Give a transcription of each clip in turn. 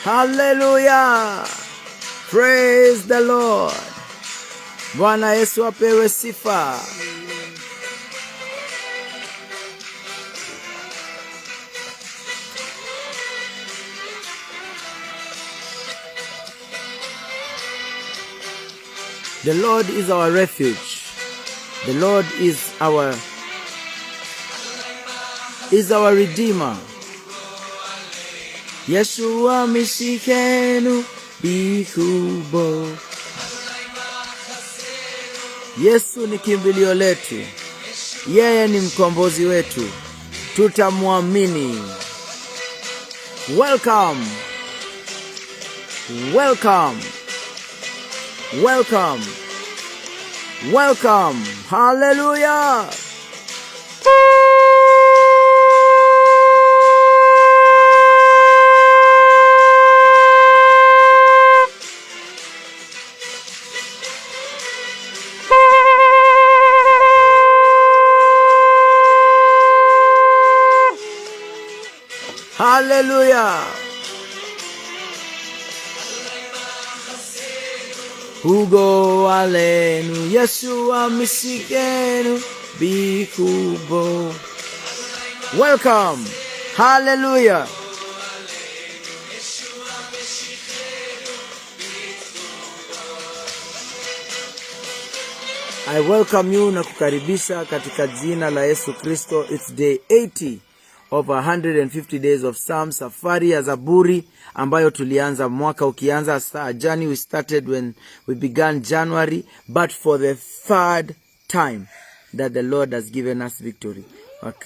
Hallelujah. Praise the Lord. Bwana Yesu apewe sifa. The Lord is our refuge. The Lord is our Redeemer. Yeshua mishikenu bikubo. Yesu ni kimbilio letu. Yeye ni mkombozi wetu. Tutamwamini. Welcome. Welcome. Welcome. Welcome. Hallelujah. Hallelujah. Hugo alenu Yeshua misikenu bikubo. Welcome. Hallelujah. I welcome you na kukaribisha katika jina la Yesu Kristo. It's day 80 of 150 days of Psalm, safari ya Zaburi ambayo tulianza mwaka ukianza. January we started when we began January, but for the third time that the Lord has given us victory.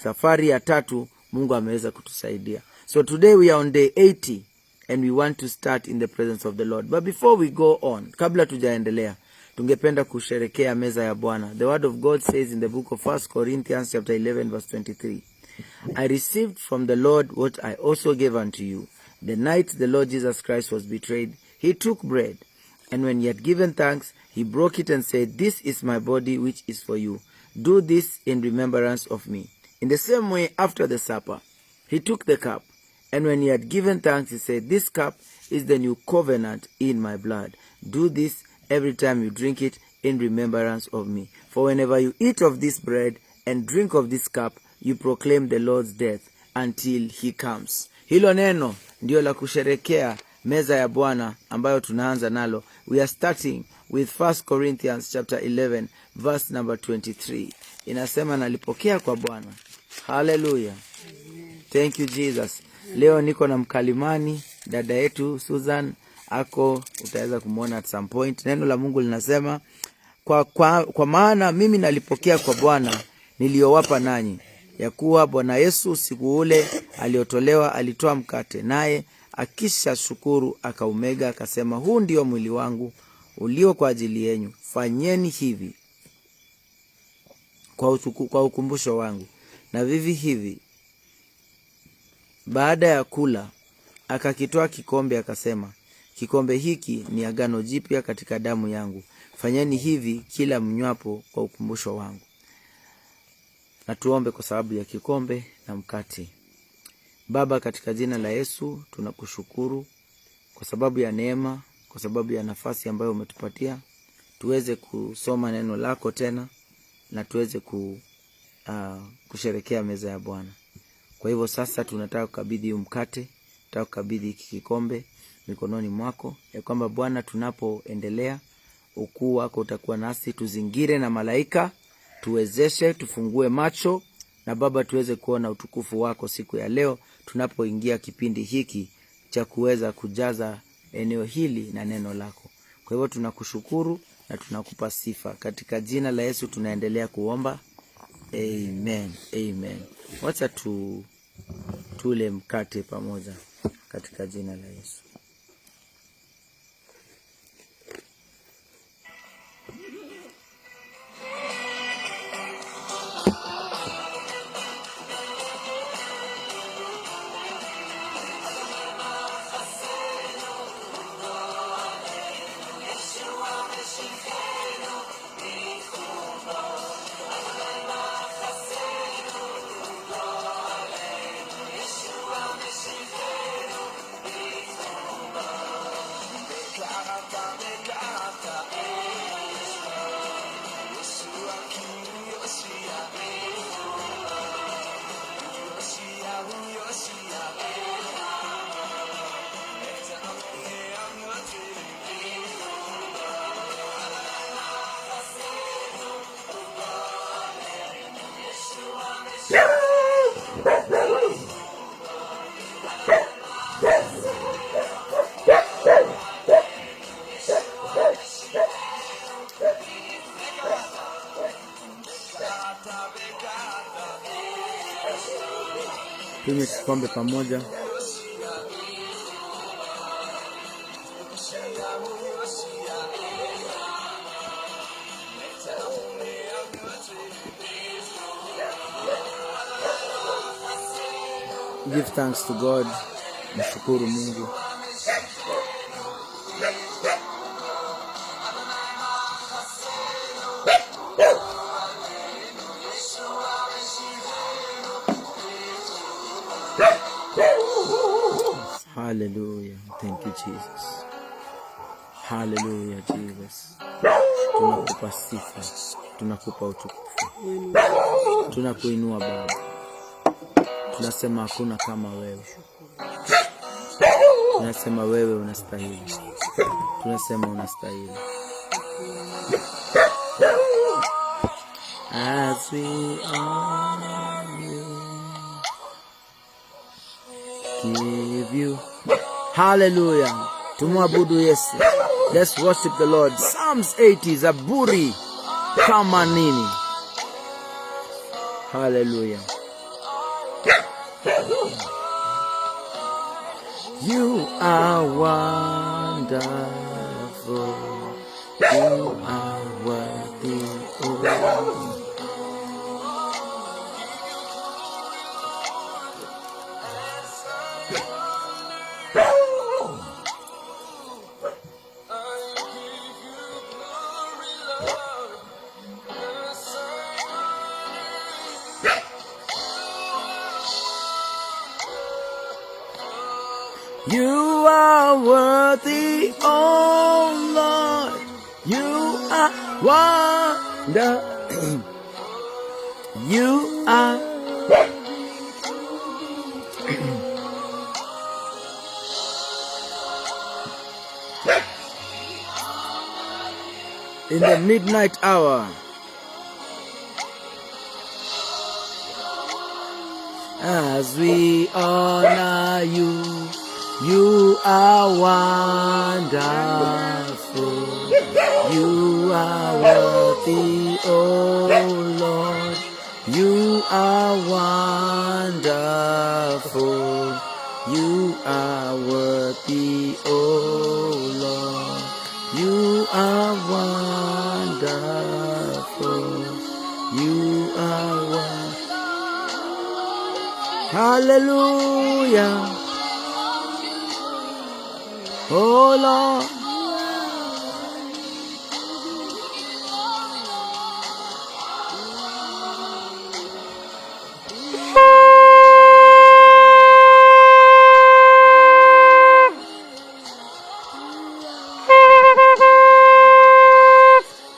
Safari ya tatu Mungu ameweza kutusaidia. So today we are on day 80 and we want to start in the presence of the Lord. But before we go on, kabla tujaendelea, tungependa kusherekea meza ya Bwana. The word of God says in the book of 1 Corinthians chapter 11 verse 23. I received from the Lord what I also gave unto you. The night the Lord Jesus Christ was betrayed, he took bread, and when he had given thanks, he broke it and said, This is my body which is for you. Do this in remembrance of me. In the same way, after the supper, he took the cup, and when he had given thanks, he said, This cup is the new covenant in my blood. Do this every time you drink it in remembrance of me. For whenever you eat of this bread and drink of this cup, you proclaim the Lord's death until he comes. Hilo neno ndio la kusherekea meza ya Bwana ambayo tunaanza nalo. We are starting with 1 Corinthians chapter 11 verse number 23. Inasema nalipokea kwa Bwana. Hallelujah. Thank you Jesus. Leo niko na mkalimani, dada yetu Susan ako, utaweza kumuona at some point. Neno la Mungu linasema kwa maana mimi nalipokea kwa Bwana niliyowapa nanyi, ya kuwa Bwana Yesu usiku ule aliotolewa alitoa mkate, naye akisha shukuru akaumega akasema, huu ndio mwili wangu ulio kwa ajili yenu, fanyeni hivi kwa ukumbusho wangu. Na vivi hivi baada ya kula akakitoa kikombe akasema, kikombe hiki ni agano jipya katika damu yangu, fanyeni hivi kila mnywapo kwa ukumbusho wangu. Na tuombe kwa sababu ya kikombe na mkate. Baba, katika jina la Yesu tunakushukuru kwa sababu ya neema, kwa sababu ya nafasi ambayo umetupatia tuweze kusoma neno lako tena na tuweze kusherekea meza ya Bwana. Kwa hivyo sasa tunataka kukabidhi mkate, tunataka kukabidhi kikombe mikononi mwako, ya kwamba Bwana tunapoendelea ukuu wako utakuwa nasi, tuzingire na malaika, tuwezeshe, tufungue macho, na Baba tuweze kuona utukufu wako siku ya leo tunapoingia kipindi hiki cha kuweza kujaza eneo hili na neno lako. Kwa hivyo tunakushukuru na tunakupa sifa. Katika jina la Yesu tunaendelea kuomba. Amen. Amen. Wacha tule mkate pamoja katika jina la Yesu. Tunywe kikombe pamoja. Give thanks to God. Mshukuru Mungu. Hallelujah. Thank you, Jesus. Hallelujah, Jesus. Tunakupa sifa. Tunakupa utukufu. Tunakuinua Baba. Tunasema hakuna kama wewe. Tunasema wewe unastahili. Tunasema unastahili. As we honor you, give you. Hallelujah. Tumwabudu Yesu. Let's worship the Lord. Psalms 80, Zaburi kama nini. Hallelujah. You are wonderful. You are worthy, oh Lord. You are worthy, oh Lord. You are wonderful. You are in the midnight hour. As we honor you, you are wonderful. You are worthy, oh Lord. You are wonderful. You are worthy, oh Lord. You are wonderful. You are wonderful. Hallelujah. Oh Lord.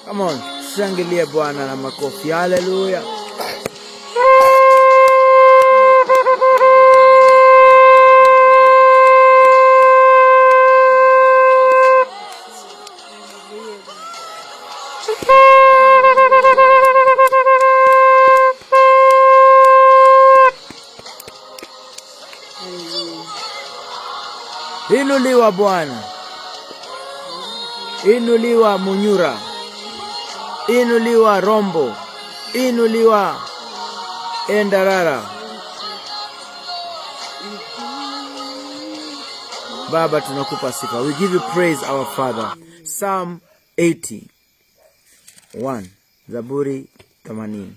Come on, shangilie Bwana na makofi. Hallelujah. Inuliwa Bwana. Inuliwa Munyura. Inuliwa Rombo. Inuliwa Endarara. Baba tunakupa sifa. We give you praise, our Father. Psalm 81. Zaburi 80.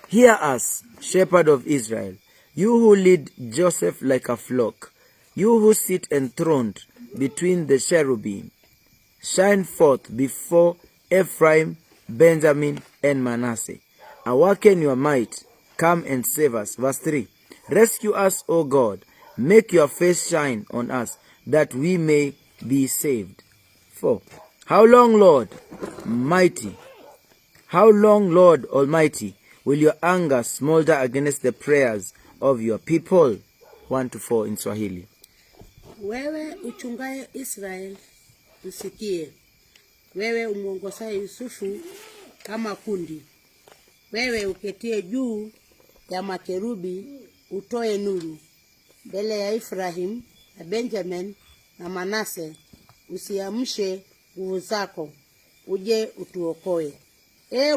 Hear us, shepherd of Israel, you who lead Joseph like a flock, you who sit enthroned between the cherubim. Shine forth before Ephraim, Benjamin, and Manasseh. Awaken your might. Come and save us. Verse 3. Rescue us, O God. Make your face shine on us, that we may be saved. 4. How long, Lord mighty? How long, Lord Almighty, will your anger smolder against the prayers of your people? 1-4 in Swahili. Wewe uchungaye Israel, usikie. Wewe umuongozaye Yusufu kama kundi. Wewe uketie juu ya makerubi utoe nuru mbele ya Efraim na Benjamin na Manase. Usiamshe nguvu zako, uje utuokoe.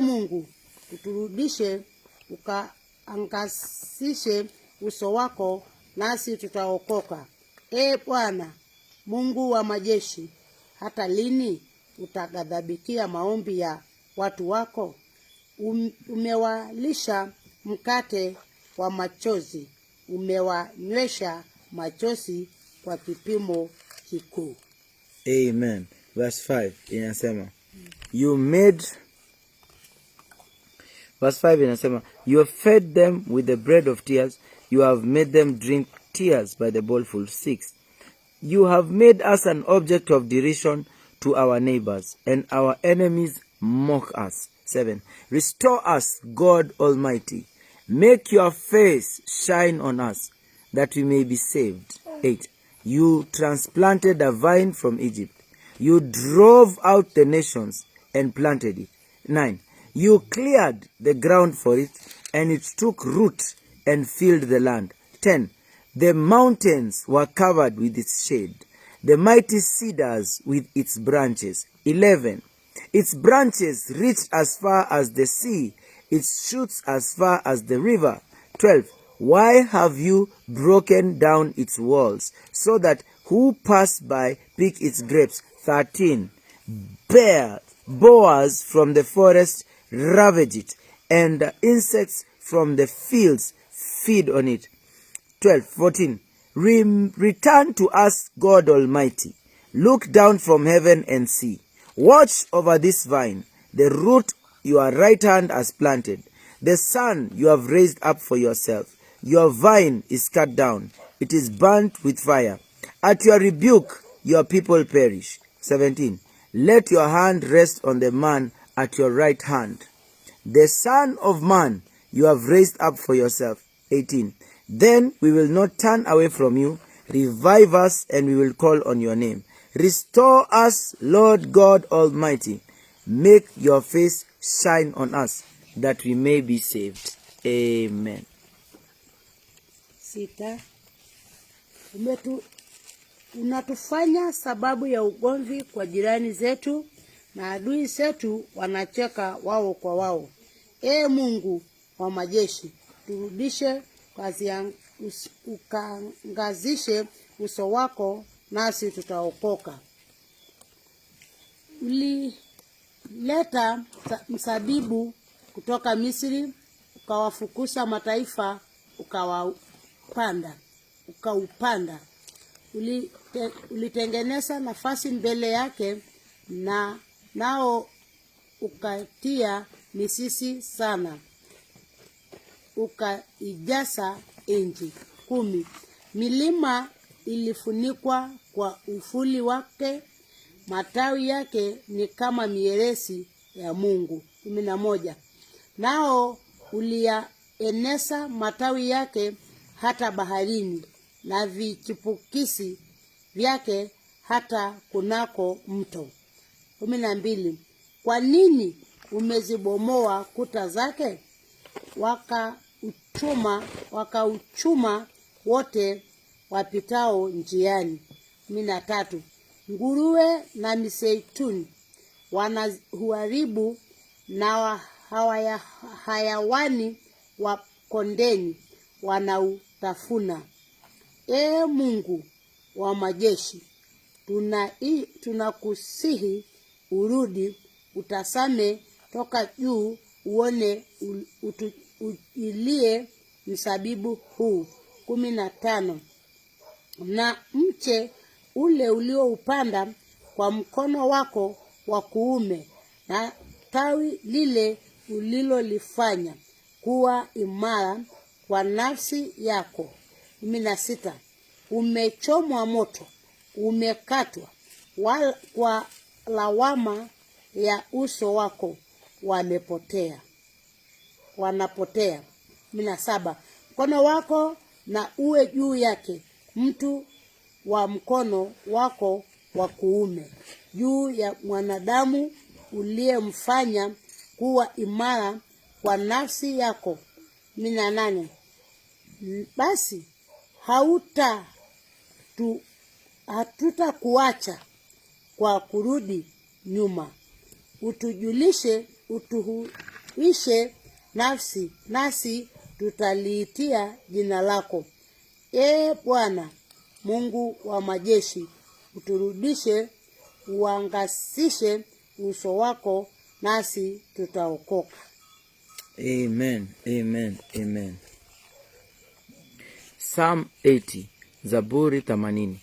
Mungu, uturudishe, ukaangazishe uso wako, nasi tutaokoka. Bwana Mungu wa majeshi, hata lini utaghadhabikia maombi ya watu wako? Umewalisha mkate wa machozi, umewanywesha machozi kwa kipimo kikuu. Amen. Verse 5 inasema, you made, verse 5 inasema, you have fed them with the bread of tears, you have made them drink tears by the bowlful. 6, you have made us an object of derision to our neighbors, and our enemies mock us. 7, restore us, God Almighty. Make your face shine on us, that we may be saved. 8, you transplanted a vine from Egypt. You drove out the nations and planted it. 9, you cleared the ground for it, and it took root and filled the land. 10, the mountains were covered with its shade, the mighty cedars with its branches. 11, its branches reached as far as the sea, its shoots as far as the river. 12, why have you broken down its walls, so that who pass by pick its grapes? 13, boars from the forest ravage it, and insects from the fields feed on it. 14, return to us, God Almighty. Look down from heaven and see. Watch over this vine, the root your right hand has planted, the son you have raised up for yourself. Your vine is cut down, it is burnt with fire. At your rebuke, your people perish. 17, let your hand rest on the man at your right hand, the Son of Man you have raised up for yourself. 18, then we will not turn away from you. Revive us, and we will call on your name. Restore us, Lord God Almighty. Make your face shine on us, that we may be saved. Amen. 6, unatufanya sababu ya ugomvi kwa jirani zetu, na adui zetu wanacheka wao kwa wao. Mungu wa majeshi, turudishe, ukaangazishe uso wako, nasi tutaokoka. Ulileta msabibu kutoka Misri, ukawafukuza mataifa, ukaupanda. Ulitengeneza nafasi mbele yake, na nao ukatia misisi sana, ukaijaza nchi. 10, milima ilifunikwa kwa ufuli wake, matawi yake ni kama mierezi ya Mungu. 11, nao uliyaeneza matawi yake hata baharini, na vichipukisi vyake hata kunako mto. 12, kwa nini umezibomoa kuta zake? Wakauchuma wote wapitao njiani. 13, nguruwe na mizeituni wanahuharibu, na hayawani wa kondeni wanautafuna. Mungu wa majeshi, tunakusihi urudi, utasame toka juu, uone uilie msabibu huu. 15, na mche ule ulioupanda kwa mkono wako wa kuume, na tawi lile ulilolifanya kuwa imara kwa nafsi yako. 16, umechomwa moto, umekatwa, kwa lawama ya uso wako wanapotea. 17, mkono wako na uwe juu yake, mtu wa mkono wako wa kuume, juu ya mwanadamu uliyemfanya kuwa imara kwa nafsi yako, 18. Basi hatutakuacha kwa kurudi nyuma. Utuhuishe nasi tutaliitia jina lako. Bwana Mungu wa majeshi, uturudishe, uangazishe uso wako, nasi tutaokoka. Amen, amen, amen. Psalm 80, Zaburi 80.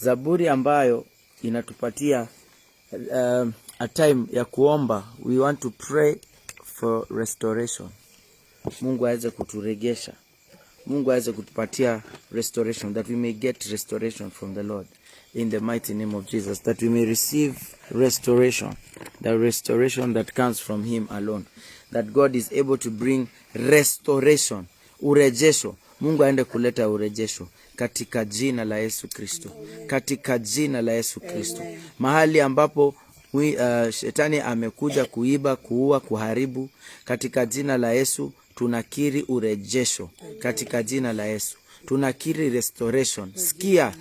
Zaburi ambayo inatupatia a time ya kuomba. We want to pray for restoration. Mungu aweze kuturegesha. Mungu aweze kutupatia restoration, that we may get restoration from the Lord in the mighty name of Jesus, that we may receive restoration, the restoration that comes from him alone, that God is able to bring restoration, urejesho. Mungu aende kuleta urejesho katika jina la Yesu Kristo, katika jina la Yesu Kristo. Mahali ambapo shetani amekuja kuiba, kuua, kuharibu, katika jina la Yesu tunakiri urejesho katika jina la Yesu. Tunakiri restoration. Sikia,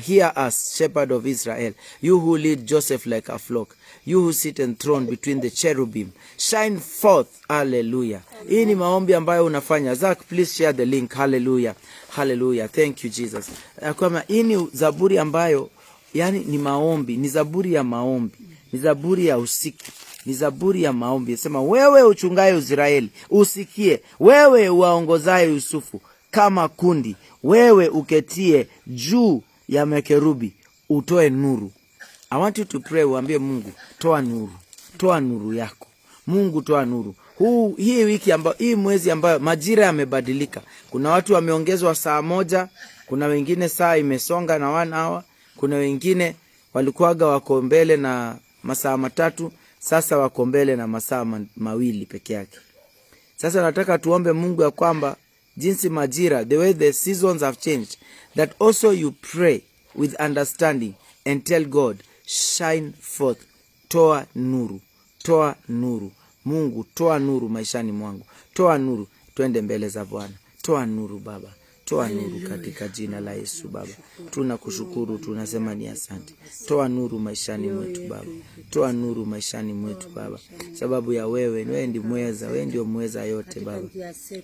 hear us, shepherd of Israel, you who lead Joseph like a flock, you who sit enthroned between the cherubim, shine forth. Hallelujah. Hii ni maombi ambayo unafanya. Zach, please share the link. Hallelujah. Hallelujah. Thank you Jesus. Kama hii ni zaburi ambayo yani ni maombi, ni zaburi ya maombi, ni zaburi ya usiku, ni zaburi ya maombi. Sema, wewe uchungaye Israeli, usikie. Wewe waongozaye Yusufu kama kundi, wewe uketie juu ya makerubi, utoe nuru. I want you to pray, uambie Mungu, toa nuru. Toa nuru yako. Mungu, toa nuru. Hii wiki ambayo, hii mwezi ambayo majira yamebadilika. Kuna watu wameongezwa saa 1, kuna wengine saa imesonga na 1 hour, kuna wengine walikuwaga wako mbele na masaa 3, sasa wako mbele na masaa 2 peke yake. Sasa nataka tuombe Mungu ya kwamba jinsi majira, the way the seasons have changed, that also you pray with understanding and tell God, shine forth. Toa nuru. Toa nuru. Mungu, toa nuru maishani mwangu. Toa nuru. Twende mbele za Bwana. Toa nuru Baba. Toa nuru katika jina la Yesu Baba. Tunakushukuru, tunasema ni asante. Toa nuru maishani mwetu Baba. Toa nuru maishani mwetu Baba. Sababu ya wewe ndiye mweza, wewe ndio mweza yote Baba.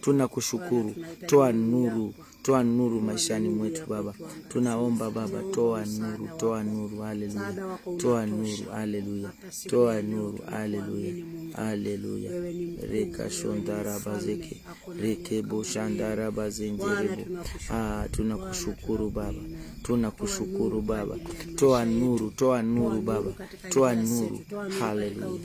Tunakushukuru. Toa nuru. Toa nuru maishani mwetu Baba. Tunaomba Baba, toa nuru, toa nuru. Haleluya. Toa nuru. Haleluya. Toa nuru. Haleluya. Haleluya. Reka shondara bazeke. Reke boshandara bazenjerebo. Tunakushukuru Baba. Tunakushukuru Baba. Toa nuru, toa nuru Baba. Toa nuru. Haleluya.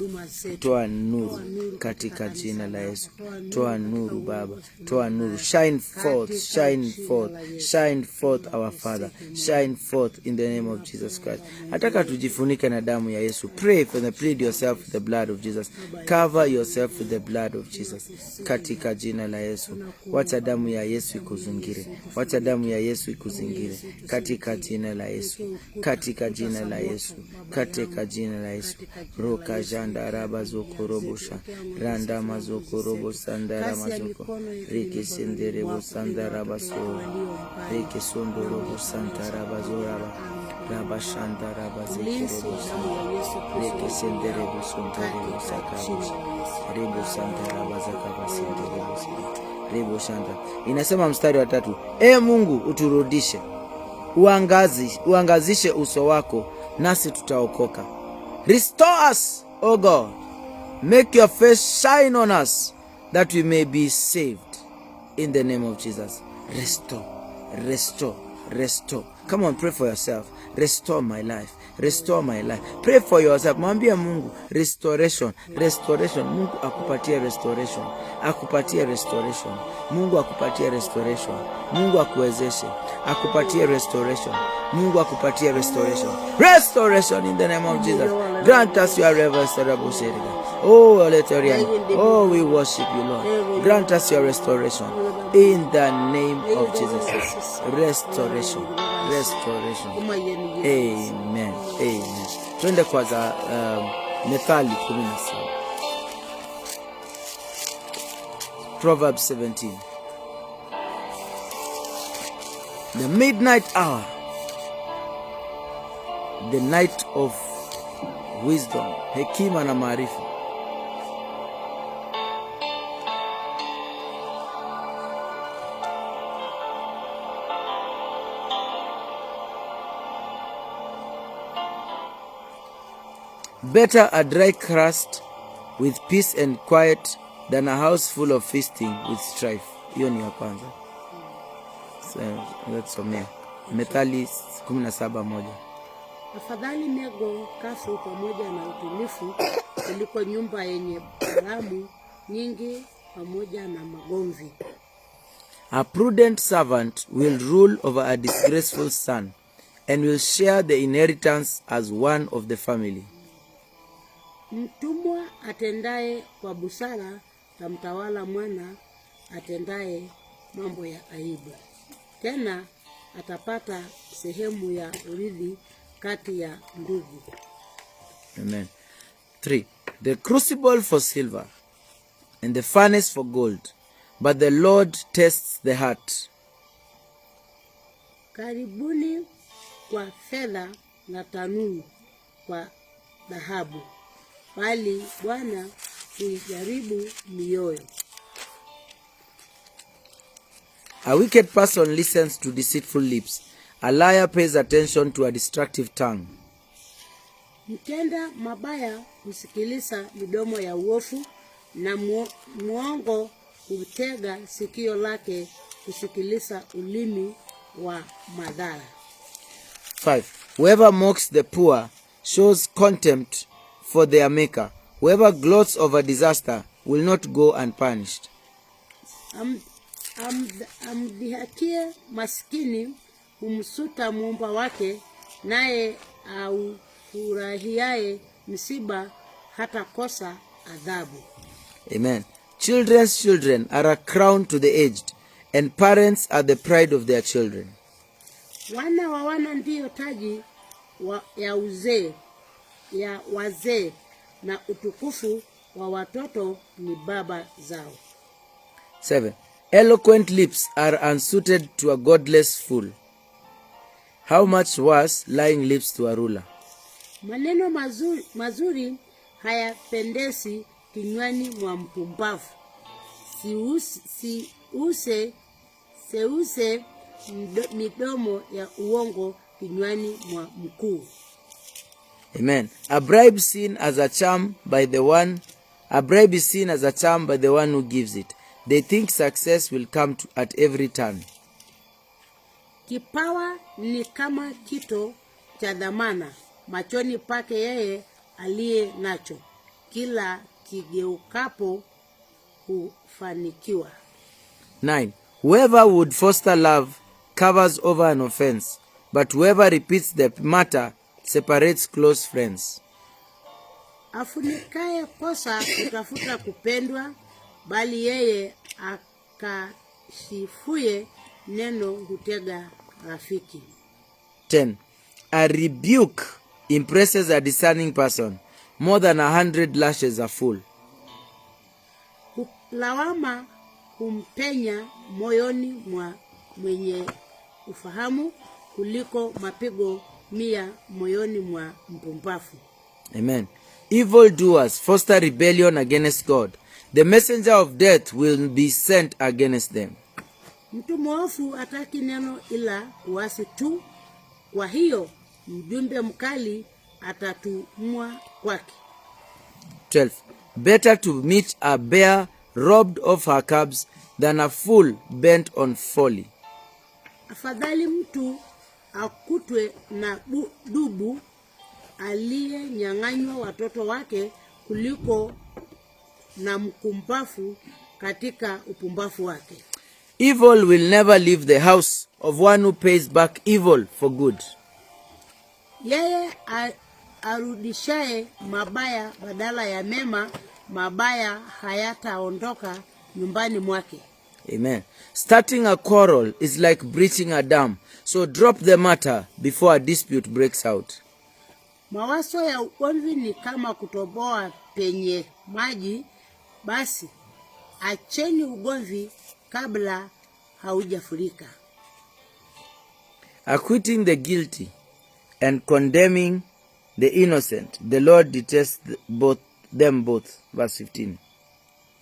Toa nuru katika jina la Yesu. Toa nuru Baba. Toa nuru. Shine forth, shine forth, shine forth our Father. Shine forth in the name of Jesus Christ. Nataka tujifunike na damu ya Yesu. Pray for the plead yourself with the blood of Jesus. Cover yourself with the blood of Jesus. Katika jina la Yesu. Wacha damu ya Yesu ikuzingire. Wacha damu ya Yesu ikuzingire. Katika jina la Yesu. Katika jina la Yesu. Katika jina la Yesu. Roka janda raba zoko robosha. Randa mazoko robo sandara mazoko. Riki sendere bo sandara baso. Riki sondo robo santara bazoraba. Raba shanda raba zeki robo sandara. Riki sendere bo santara bo sakabosha. Rebo santara bazaka basendere bo sandara. Rebo shanda. Inasema mstari wa 3. Mungu uturudishe. Uangazishe uso wako, nasi tutaokoka. Restore us, O God. Make your face shine on us, that we may be saved. In the name of Jesus. Restore. Restore. Restore. Come on, pray for yourself. Restore my life. Restore my life. Pray for yourself. Mwambie Mungu restoration. Restoration. Mungu akupatie restoration. Akupatie restoration. Mungu akupatie restoration. Mungu akuwezeshe. Akupatie restoration. Mungu akupatie restoration. Restoration in the name of Jesus. Grant us your restoration. Oh, Letorian. Oh, we worship you, Lord. Grant us your restoration. In the name of Jesus. Restoration. Restoration. Amen. Amen. Twende kwa za Methali 17. Proverbs 17. The midnight hour, the night of wisdom, hekima na maarifa. Better a dry crust with peace and quiet than a house full of feasting with strife. Hiyo ni ya kwanza. So, let's Methali 17:1. Afadhali mego kafu pamoja na utulifu kuliko nyumba yenye baramu nyingi pamoja na magomvi. A prudent servant will rule over a disgraceful son and will share the inheritance as one of the family. Mtumwa atendaye kwa busara tamtawala mwana atendaye mambo ya aibu. Tena atapata sehemu ya urithi kati ya ndugu. Amen. 3. The crucible for silver and the furnace for gold, but the Lord tests the heart. Karibuni kwa fedha na tanuru kwa dhahabu, bali Bwana huijaribu mioyo. A wicked person listens to deceitful lips. A liar pays attention to a destructive tongue. Mtenda mabaya husikiliza midomo ya uofu, na muongo hutega sikio lake kusikiliza ulimi wa madhara. 5. Whoever mocks the poor shows contempt for their maker. Whoever gloats over disaster will not go unpunished. Amdhihakie maskini humsuta muumba wake, naye aufurahiaye msiba hata kosa adhabu. Amen. Children's children are a crown to the aged, and parents are the pride of their children. Wana wa wana ndiyo taji ya wazee, na utukufu wa watoto ni baba zao. 7. Eloquent lips are unsuited to a godless fool. How much worse lying lips to a ruler. Maneno mazuri hayapendezi kinywani mwa mpumbavu. Seuse midomo ya uongo kinywani mwa mkuu. Amen. A bribe is seen as a charm by the one who gives it. They think success will come at every turn. Kipawa ni kama kito cha dhamana machoni pake yeye aliye nacho. Kila kigeukapo hufanikiwa. 9. Whoever would foster love covers over an offense, but whoever repeats the matter separates close friends. Afunikaye kosa kutafuta kupendwa, bali yeye akashifuye neno hutega rafiki. 10. A rebuke impresses a discerning person more than 100 lashes a fool. Lawama humpenya moyoni mwa mwenye ufahamu kuliko mapigo 100 moyoni mwa mpumbavu. Amen. Evil doers foster rebellion against God. The messenger of death will be sent against them. Mtu mwovu hataki neno ila kuasi tu, kwa hiyo mjumbe mkali atatumwa kwake. 12. Better to meet a bear robbed of her cubs than a fool bent on folly. Afadhali mtu akutwe na dubu aliyenyang'anywa watoto wake kuliko na mkumbafu katika upumbafu wake. Evil will never leave the house of one who pays back evil for good. Yeye arudishaye mabaya badala ya mema, mabaya hayataondoka nyumbani mwake. Amen. Starting a quarrel is like breaching a dam, so drop the matter before a dispute breaks out. Mawazo ya ugomvi ni kama kutoboa penye maji, basi acheni ugomvi kabla haujafurika. Acquitting the guilty and condemning the innocent, the Lord detests them both. Verse 15.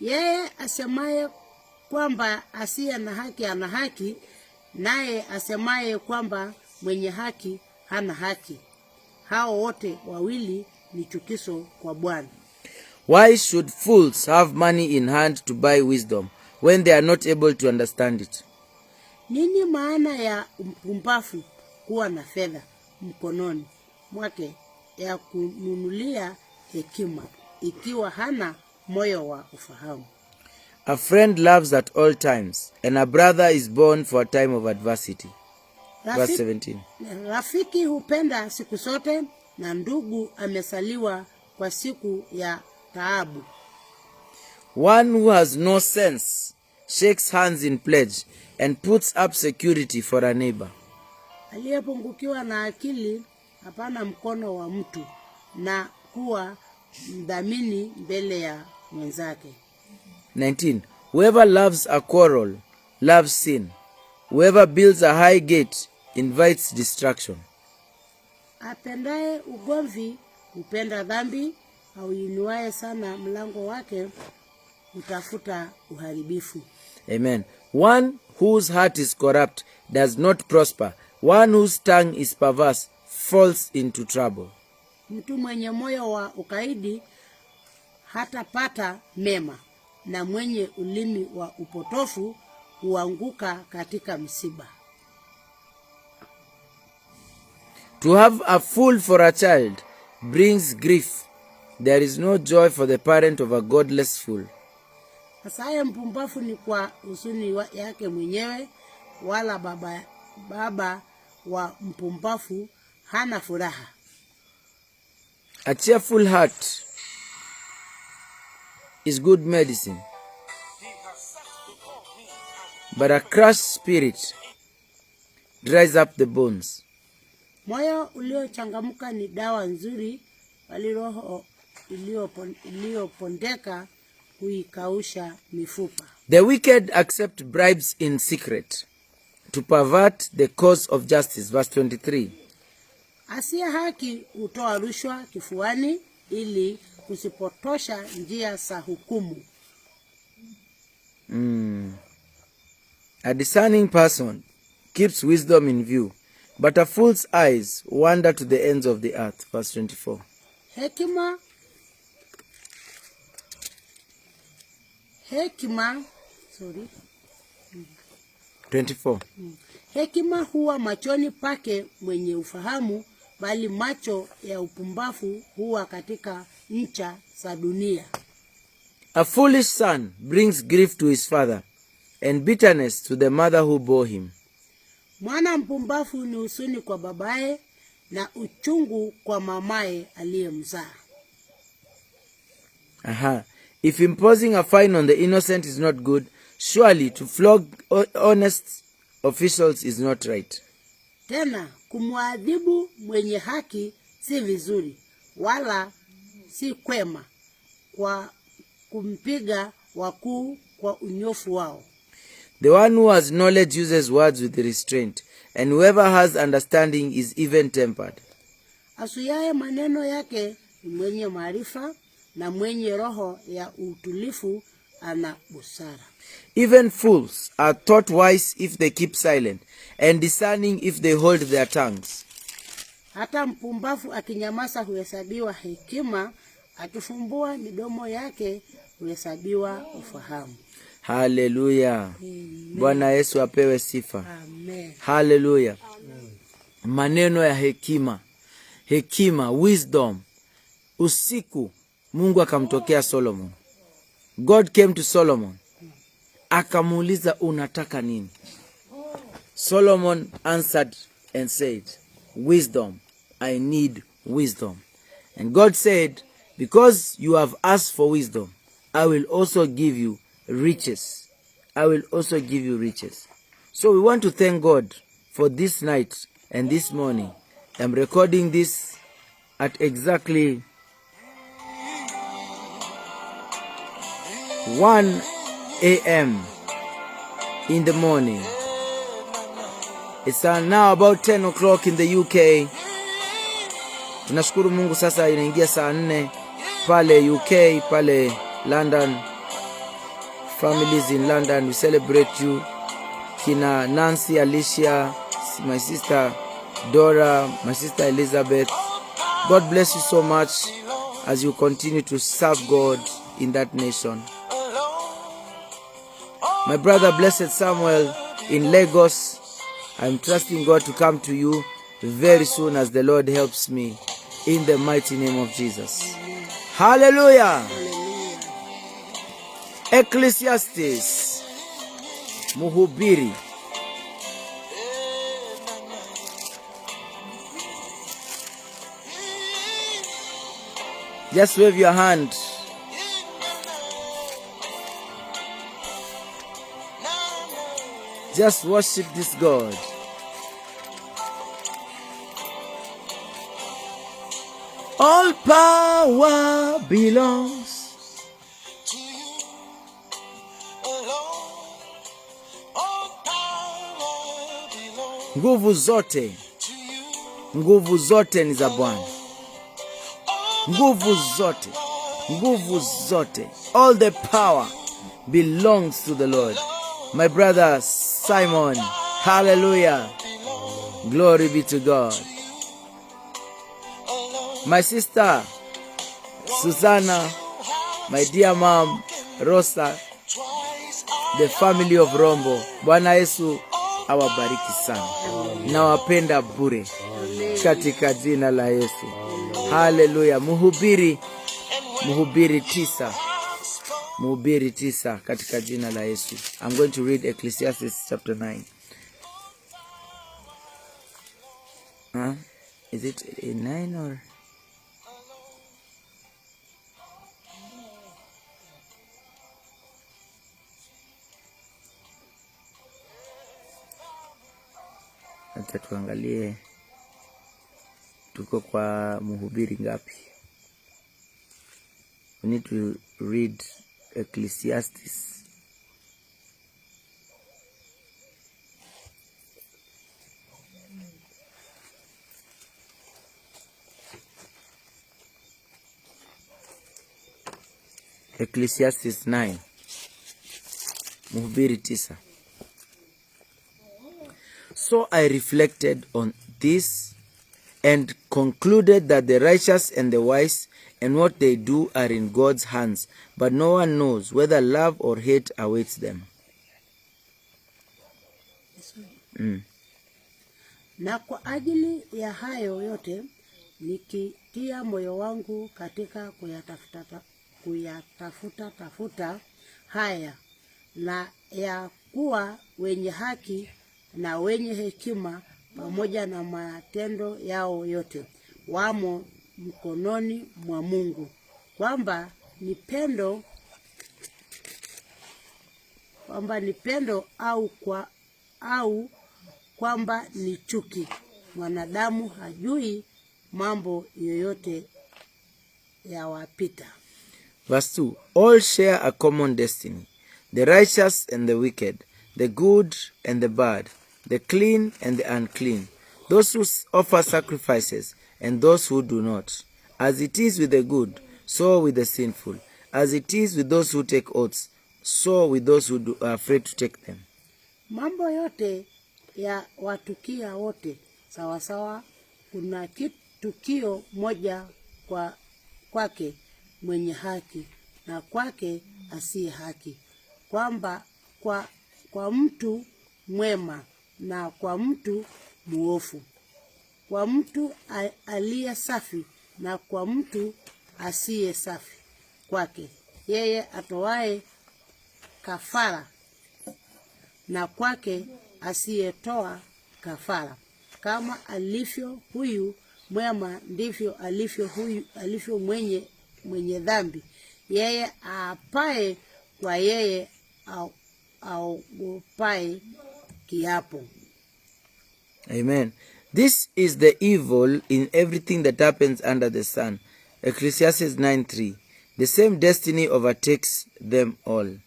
Yeye asemaye kwamba asiye na haki ana haki, naye asemaye kwamba mwenye haki hana haki. Hao wote wawili ni chukizo kwa Bwana. Why should fools have money in hand to buy wisdom when they are not able to understand it? Nini maana ya mpumbavu kuwa na fedha mkononi mwake ya kununulia hekima ikiwa hana moyo wa ufahamu? A friend loves at all times, and a brother is born for a time of adversity. Verse 17. Rafiki hupenda siku zote, na ndugu amesaliwa kwa siku ya taabu. One who has no sense shakes hands in pledge and puts up security for a neighbor. Aliyepungukiwa na akili hapana mkono wa mtu na kuwa mdhamini mbele ya mwenzake. 19. Whoever loves a quarrel loves sin. Whoever builds a high gate invites destruction. Apendaye ugomvi hupenda dhambi, au inuaye sana mlango wake utafuta uharibifu. Amen. One whose heart is corrupt does not prosper. One whose tongue is perverse falls into trouble. Mtu mwenye moyo wa ukaidi hatapata mema, na mwenye ulimi wa upotofu huanguka katika msiba. To have a fool for a child brings grief. There is no joy for the parent of a godless fool. Asaye mpumbavu ni kwa huzuni yake mwenyewe, wala baba wa mpumbavu hana furaha. A cheerful heart is good medicine, but a crushed spirit dries up the bones. Moyo uliochangamka ni dawa nzuri, bali roho iliyopondeka huikausha mifupa. The wicked accept bribes in secret to pervert the cause of justice. Verse 23. Asiye haki hutoa rushwa kifuani ili kusipotosha njia za hukumu. A discerning person keeps wisdom in view, but a fool's eyes wander to the ends of the earth. Verse 24. Hekima 24. Hekima huwa machoni pake mwenye ufahamu, bali macho ya upumbavu huwa katika ncha za dunia. A foolish son brings grief to his father, and bitterness to the mother who bore him. Mwana mpumbavu ni huzuni kwa babaye, na uchungu kwa mamaye aliyemzaa. If imposing a fine on the innocent is not good, surely to flog honest officials is not right. Tena kumwadhibu mwenye haki si vizuri, wala si kwema kwa kumpiga wakuu kwa unyofu wao. The one who has knowledge uses words with restraint, and whoever has understanding is even-tempered. Asuyaye maneno yake ni mwenye maarifa, na mwenye roho ya utulifu ana busara. Even fools are thought wise if they keep silent, and discerning if they hold their tongues. Hata mpumbavu akinyamaza huhesabiwa hekima, akifumbua midomo yake huhesabiwa ufahamu. Hallelujah. Bwana Yesu apewe sifa. Amen. Hallelujah. Maneno ya hekima. Hekima, wisdom. Usiku Mungu akamtokea Solomon. God came to Solomon. Akamuuliza unataka nini? Solomon answered and said, wisdom. I need wisdom. And God said, because you have asked for wisdom, I will also give you riches. I will also give you riches. So we want to thank God for this night and this morning. I'm recording this at exactly 1 a.m. in the morning. It's now about 10 o'clock in the UK. Tunashukuru Mungu, sasa inaingia saa 4 pale UK, pale London. Families in London, we celebrate you. Kina Nancy, Alicia, my sister Dora, my sister Elizabeth. God bless you so much as you continue to serve God in that nation. My brother Blessed Samuel in Lagos, I'm trusting God to come to you very soon as the Lord helps me, in the mighty name of Jesus. Hallelujah. Ecclesiastes, Mhubiri. Just wave your hand. Just worship this God. All power belongs To you alone, all power belongs nguvu zote, to you. nguvu zote ni za Bwana. Nguvu zote, nguvu zote, all the power belongs to the Lord. My brother Simon, hallelujah. Glory be to God. My sister Susanna, my dear mom Rosa, the family of Rombo, Bwana Yesu awabariki sana. Nawapenda bure katika jina la Yesu. Hallelujah. Mhubiri 9. Mhubiri 9 katika jina la Yesu. I'm going to read Ecclesiastes chapter 9. Is it a 9 or? Acha tuangalie tuko kwa Mhubiri ngapi. We need to read Ecclesiastes. Ecclesiastes 9. Mhubiri 9. So I reflected on this and concluded that the righteous and the wise and what they do are in God's hands, but no one knows whether love or hate awaits them. Na kwa ajili ya hayo yote nikitia moyo wangu katika kuyatafuta haya, na ya kuwa wenye haki na wenye hekima pamoja na matendo yao yote wamo mkononi mwa Mungu, kwamba ni pendo au kwamba ni chuki. Mwanadamu hajui mambo yoyote yawapita. Verse 2. All share a common destiny, the righteous and the wicked, the good and the bad, the clean and the unclean, those who offer sacrifices and those who do not. As it is with the good, so with the sinful. As it is with those who take oaths, so with those who are afraid to take them. Mambo yote ya watukia wote sawasawa. Kuna tukio moja kwake mwenye haki na kwake asiye haki, kwamba kwa mtu mwema na kwa mtu muofu, kwa mtu aliye safi na kwa mtu asiye safi. Kwake yeye atoaye kafara na kwake asiyetoa kafara. Kama alivyo huyu mwema, ndivyo alivyo mwenye dhambi. Yeye aapaye kwa yeye aogopaye kiapo. Amen. This is the evil in everything that happens under the sun. Ecclesiastes 9:3. The same destiny overtakes them all.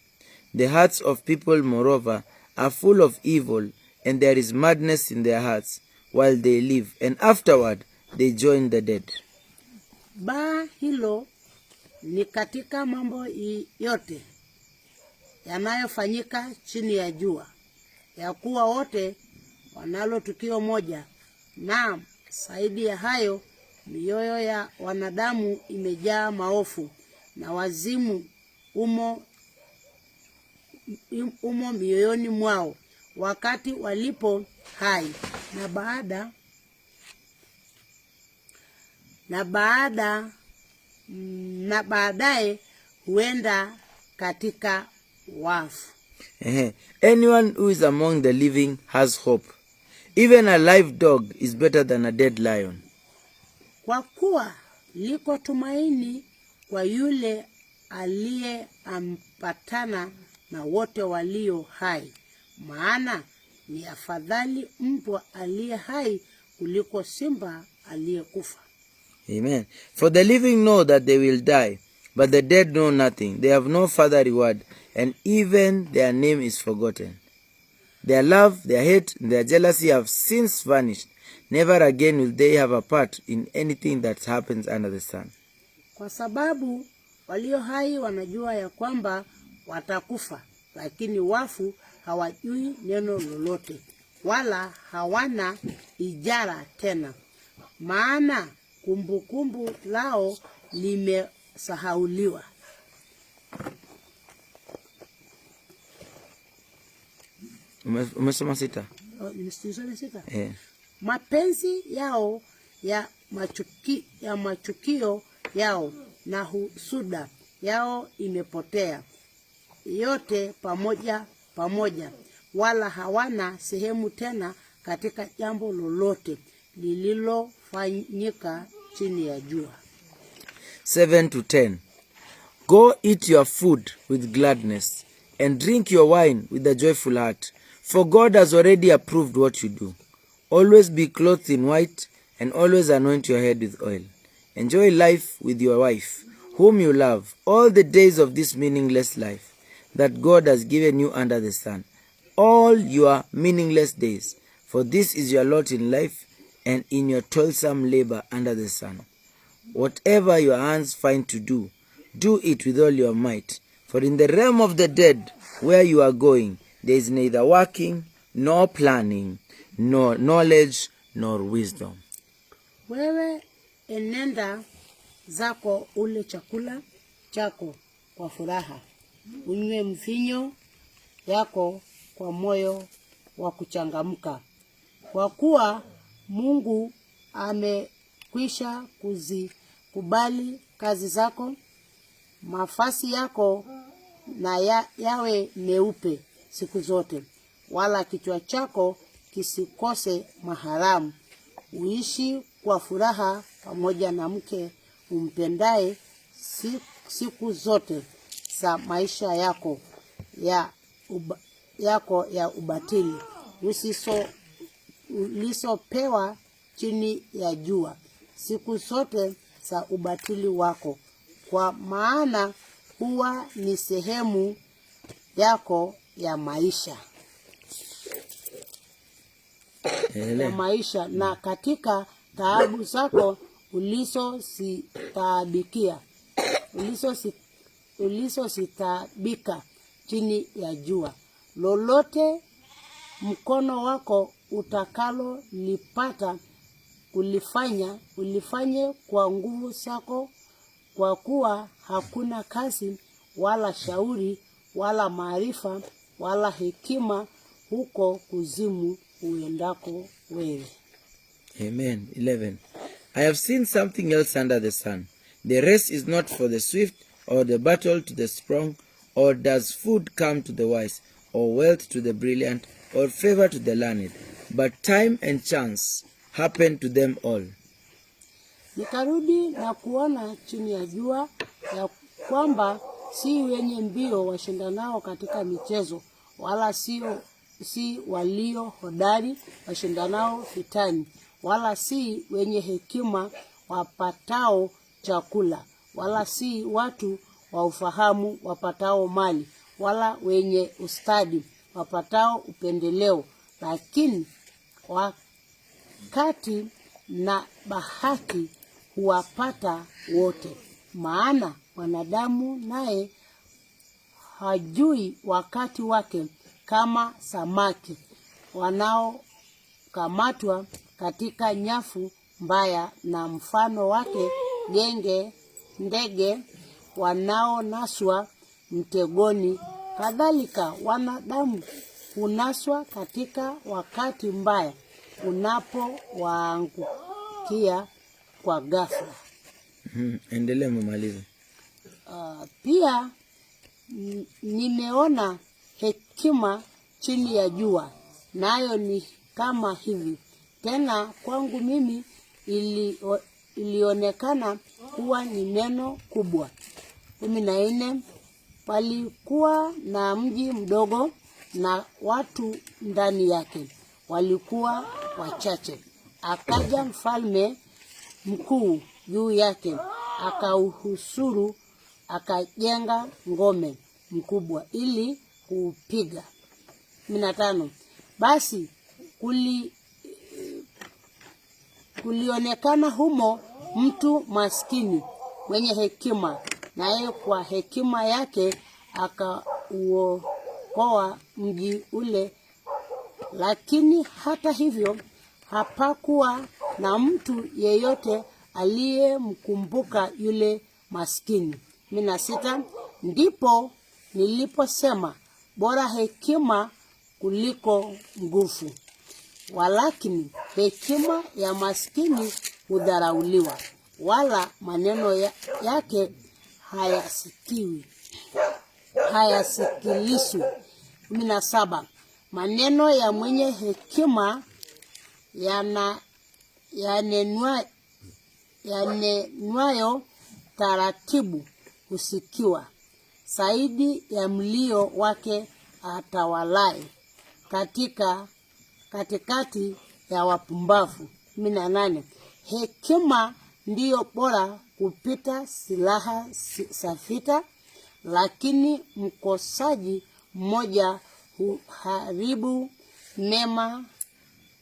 The hearts of people, moreover, are full of evil, and there is madness in their hearts while they live, and afterward they join the dead. Hilo ni katika mambo yote yanayofanyika chini ya jua, ya kuwa wote wanalo tukio moja, na zaidi ya hayo mioyo ya wanadamu imejaa maofu, na wazimu umo mioyoni mwao wakati walipo hai, na baadaye huenda katika wafu. Anyone who is among the living has hope. Even a live dog is better than a dead lion. Kwa kuwa liko tumaini kwa yule aliyeambatana na wote walio hai, maana ni afadhali mbwa aliye hai kuliko simba aliyekufa. Amen. For the living know that they will die, but the dead know nothing. They have no further reward, and even their name is forgotten. Their love, their hate, and their jealousy have since vanished. Never again will they have a part in anything that happens under the sun. Kwa sababu walio hai wanajua ya kwamba watakufa, lakini wafu hawajui neno lolote, wala hawana ijara tena, maana kumbukumbu lao limesahauliwa. Umesoma 6? Yeah. Mapenzi yao ya machukio yao na husuda yao imepotea yote pamoja, wala hawana sehemu tena katika jambo lolote lililofanyika chini ya jua. 7-10. Go eat your food with gladness, and drink your wine with a joyful heart, for God has already approved what you do. Always be clothed in white, and always anoint your head with oil. Enjoy life with your wife, whom you love, all the days of this meaningless life that God has given you under the sun, all your meaningless days, for this is your lot in life and in your toilsome labor under the sun. Whatever your hands find to do, do it with all your might, for in the realm of the dead where you are going, there is neither working, nor planning, nor knowledge, nor wisdom. Wewe enenda zako ule chakula chako kwa furaha, unywe mvinyo yako kwa moyo wa kuchangamka, kwa kuwa Mungu amekwisha kuzikubali kazi zako. Mavazi yako na yawe meupe siku zote, wala kichwa chako kisikose maharamu. Uishi kwa furaha pamoja na mke umpendaye siku zote za maisha yako ya ubatili ulisopewa chini ya jua, siku zote za ubatili wako, kwa maana huwa ni sehemu yako ya maisha. Na katika taabu zako ulizositabika chini ya jua, lolote mkono wako utakalo lipata ulifanye kwa nguvu zako, kwa kuwa hakuna kazi wala shauri wala maarifa wala hekima huko kuzimu uendako wewe. Amen. 11. I have seen something else under the sun. The race is not for the swift, or the battle to the strong, or does food come to the wise, or wealth to the brilliant, or favor to the learned, but time and chance happen to them all. Nikarudi na kuona chini ya jua ya kwamba si wenye mbio washindanao katika michezo, wala si walio hodari washindanao vitani, wala si wenye hekima wapatao chakula, wala si watu wa ufahamu wapatao mali, wala wenye ustadi wapatao upendeleo, lakini wakati na bahati huwapata wote. Maana mwanadamu naye hajui wakati wake, kama samaki wanaokamatwa katika nyafu mbaya, na mfano wake ndege wanaonaswa mtegoni. Kadhalika wanadamu hunaswa katika wakati mbaya unapowaangukia kwa ghafla. Endelea mumalize. Pia nimeona hekima chini ya jua, nayo ni kama hivi. Tena kwangu mimi ilionekana kuwa ni neno kubwa. 14 Palikuwa na mji mdogo, na watu ndani yake walikuwa wachache. Akaja mfalme mkuu juu yake, akauhusuru, akajenga ngome mkubwa ili kuupiga. 15 Basi kulionekana humo mtu maskini mwenye hekima, naye kwa hekima yake akauokoa mji ule. Lakini hata hivyo hapakuwa na mtu yeyote aliyemkumbuka yule maskini. 16 Ndipo niliposema, bora hekima kuliko nguvu. Walakini hekima ya maskini hudharauliwa, wala maneno yake hayasikilizwi. 17 Maneno ya mwenye hekima yanenwayo taratibu husikiwa, zaidi ya mlio wake atawalaye katikati ya wapumbavu. 18 Hekima ndiyo bora kupita silaha za vita, lakini mkosaji mmoja huharibu mema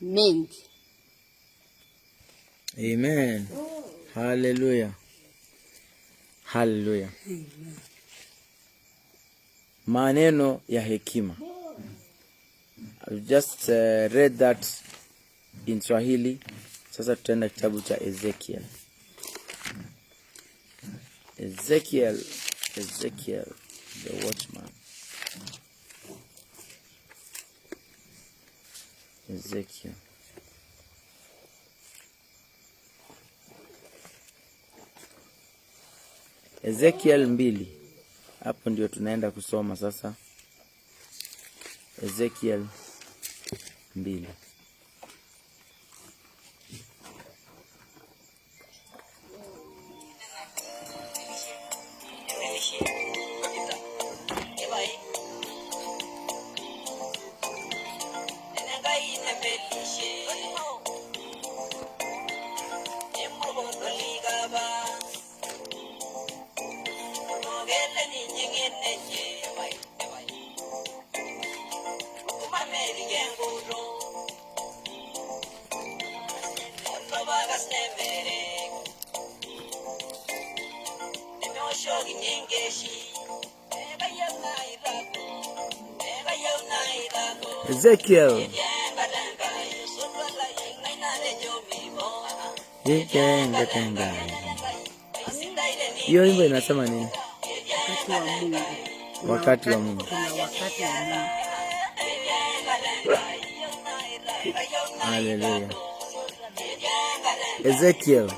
mengi. Amen. Hallelujah. Hallelujah. Amen. Maneno ya hekima. I've just read that in Swahili. Sasa tutaenda kitabu cha Ezekiel. Ezekiel the watchman. Ezekiel 2. Hapo ndio tunaenda kusoma sasa. Ezekiel 2. Ezekiel. Hiyo wimbo inasema nini? Wakati wa Mungu. Hallelujah. Ezekiel,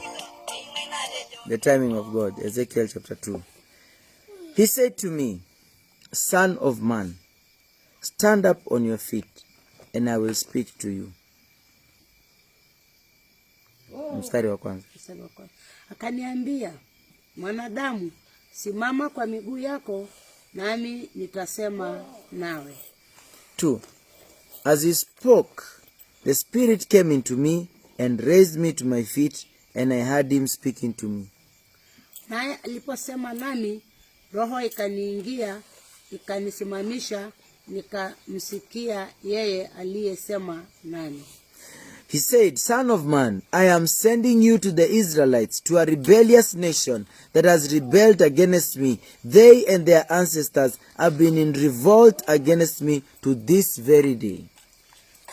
the timing of God. Ezekiel chapter 2. He said to me, Son of man, stand up on your feet, and I will speak to you. Mstari wa kwanza. Akaniambia, mwanadamu, simama kwa miguu yako, nami nitasema nawe. 2. As he spoke, the Spirit came into me and raised me to my feet, and I heard him speaking to me. Naye aliposema nami, Roho ikaniingia, ikanisimamisha, nikamsikia yeye aliyesema nani. He said, Son of man, I am sending you to the Israelites, to a rebellious nation that has rebelled against me. They and their ancestors have been in revolt against me to this very day.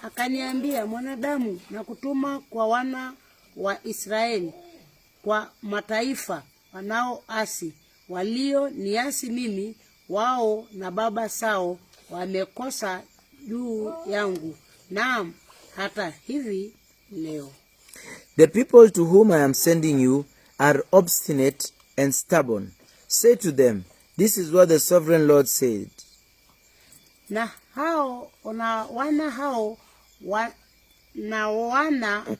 Akaniambia, mwanadamu, na kutuma kwa wana wa Israeli, kwa mataifa wanaoasi, walio niasi mimi, wao na baba sao wamekosa juu yangu. Naam, hata hivi leo. The people to whom I am sending you are obstinate and stubborn. Say to them, this is what the sovereign Lord said. Na wana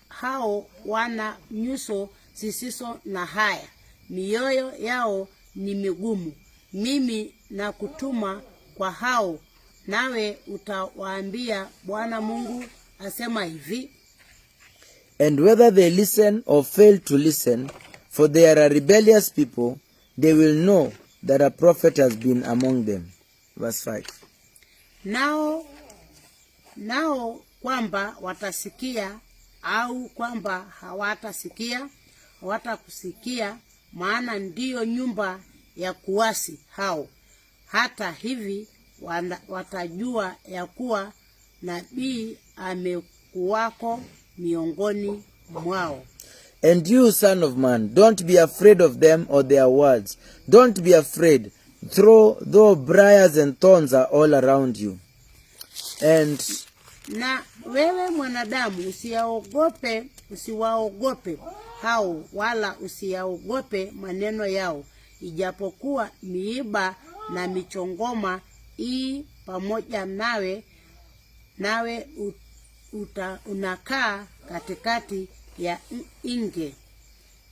hao wana nyuso zisizo na haya, mioyo yao ni migumu. Mimi na kutuma kwa hao, nawe utawaambia, Bwana Mungu asema hivi. And whether they listen or fail to listen, for they are a rebellious people, they will know that a prophet has been among them. Verse 5. Nao kwamba watasikia au kwamba hawatakusikia, maana ndiyo nyumba ya kuasi hao. Hata hivi watajua ya kuwa nabii amekuwako miongoni mwao. And you, son of man, don't be afraid of them or their words. Don't be afraid, though briars and thorns are all around you. And na wewe mwanadamu, usiwaogope hao, wala usiyaogope maneno yao, ijapokuwa miiba na michongoma pamoja nawe unakaa katikati ya inge.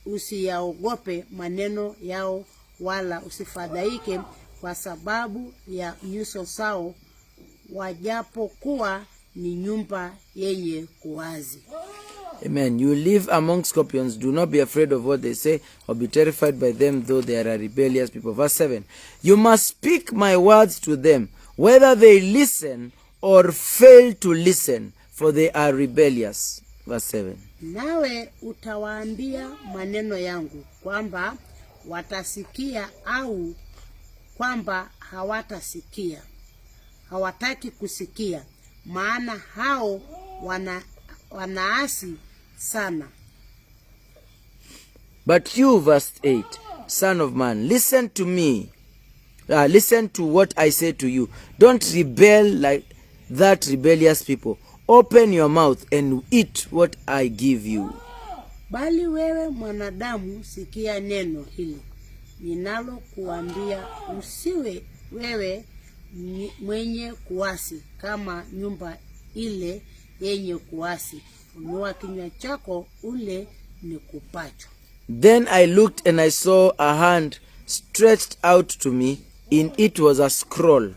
Usiyaogope maneno yao, wala usifadhaike kwa sababu ya nyuso zao, wajapokuwa ni nyumba yenye kuwazi. Amen. You live among scorpions. Do not be afraid of what they say, or be terrified by them, though they are a rebellious people. Verse 7. You must speak my words to them, whether they listen or fail to listen, for they are rebellious. Verse 7. Nawe utawaambia maneno yangu, kwamba watasikia au kwamba hawatasikia. Hawataki kusikia, maana hao wanaasi sana. But you, verse 8, son of man, listen to me. Listen to what I say to you. Don't rebel like that rebellious people. Open your mouth and eat what I give you. Bali wewe mwanadamu, sikia neno hili ninalo kuambia, usiwe wewe mwenye kuasi kama nyumba ile yenye kuasi. Unua kinywa chako ule ni kupacho. Then I looked and I saw a hand stretched out to me. In it was a scroll,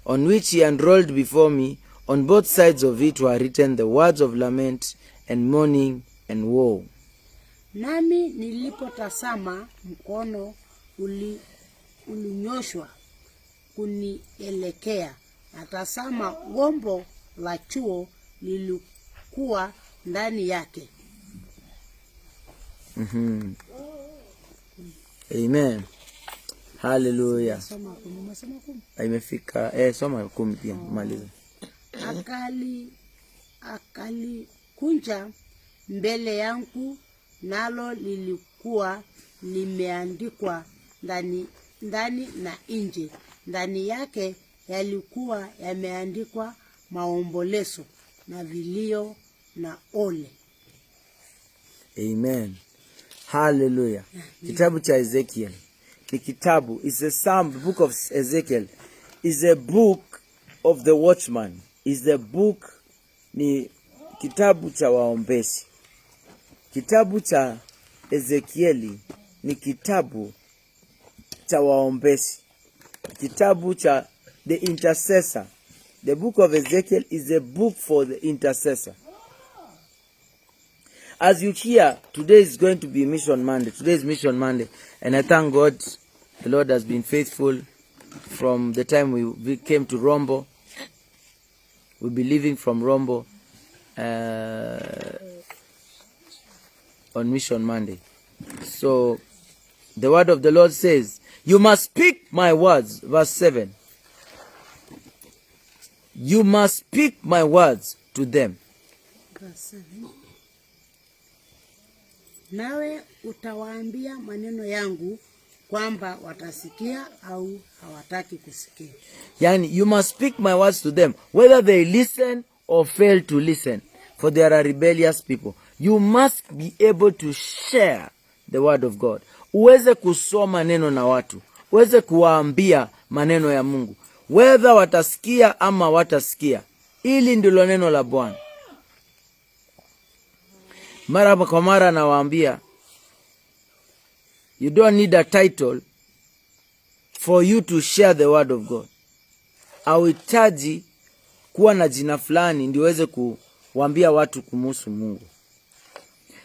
on which he unrolled before me. On both sides of it were written the words of lament and mourning and woe. Nami nilipotazama, mkono ulinyoshwa kunielekea. Natazama, gombo la chuo lilikuwa ndani yake. Amen. Hallelujah. Imefika soma 10 pia maliza. Akalikunja mbele yangu, nalo lilikuwa limeandikwa ndani na nje. Ndani yake yalikuwa yameandikwa maombolezo na vilio na ole. Amen. Hallelujah. Kitabu cha Ezekiel. Ni kitabu, is a psalm. The book of Ezekiel is a book of the watchman. Is the book, ni kitabu cha waombezi. Kitabu cha Ezekieli ni kitabu cha waombezi. Kitabu cha the intercessor. The book of Ezekiel is a book for the intercessor. As you hear, today is going to be Mission Monday. Today is Mission Monday. And I thank God, the Lord has been faithful from the time we came to Rombo. We'll be leaving from Rombo on Mission Monday. So the word of the Lord says, you must speak my words. Verse 7. You must speak my words to them. Verse 7. Nawe utawaambia maneno yangu kwamba watasikia au hawataki kusikia. Yani, you must speak my words to them, whether they listen or fail to listen, for they are rebellious people. You must be able to share the word of God. Uweze kusoma neno na watu, uweze kuwaambia maneno ya Mungu, whether watasikia ama watasikia. Ili ndilo neno la Bwana. Mara kwa mara nawaambia, you don't need a title for you to share the word of God. Hauhitaji kuwa na jina fulani ndio uweze kuwaambia watu kumhusu Mungu.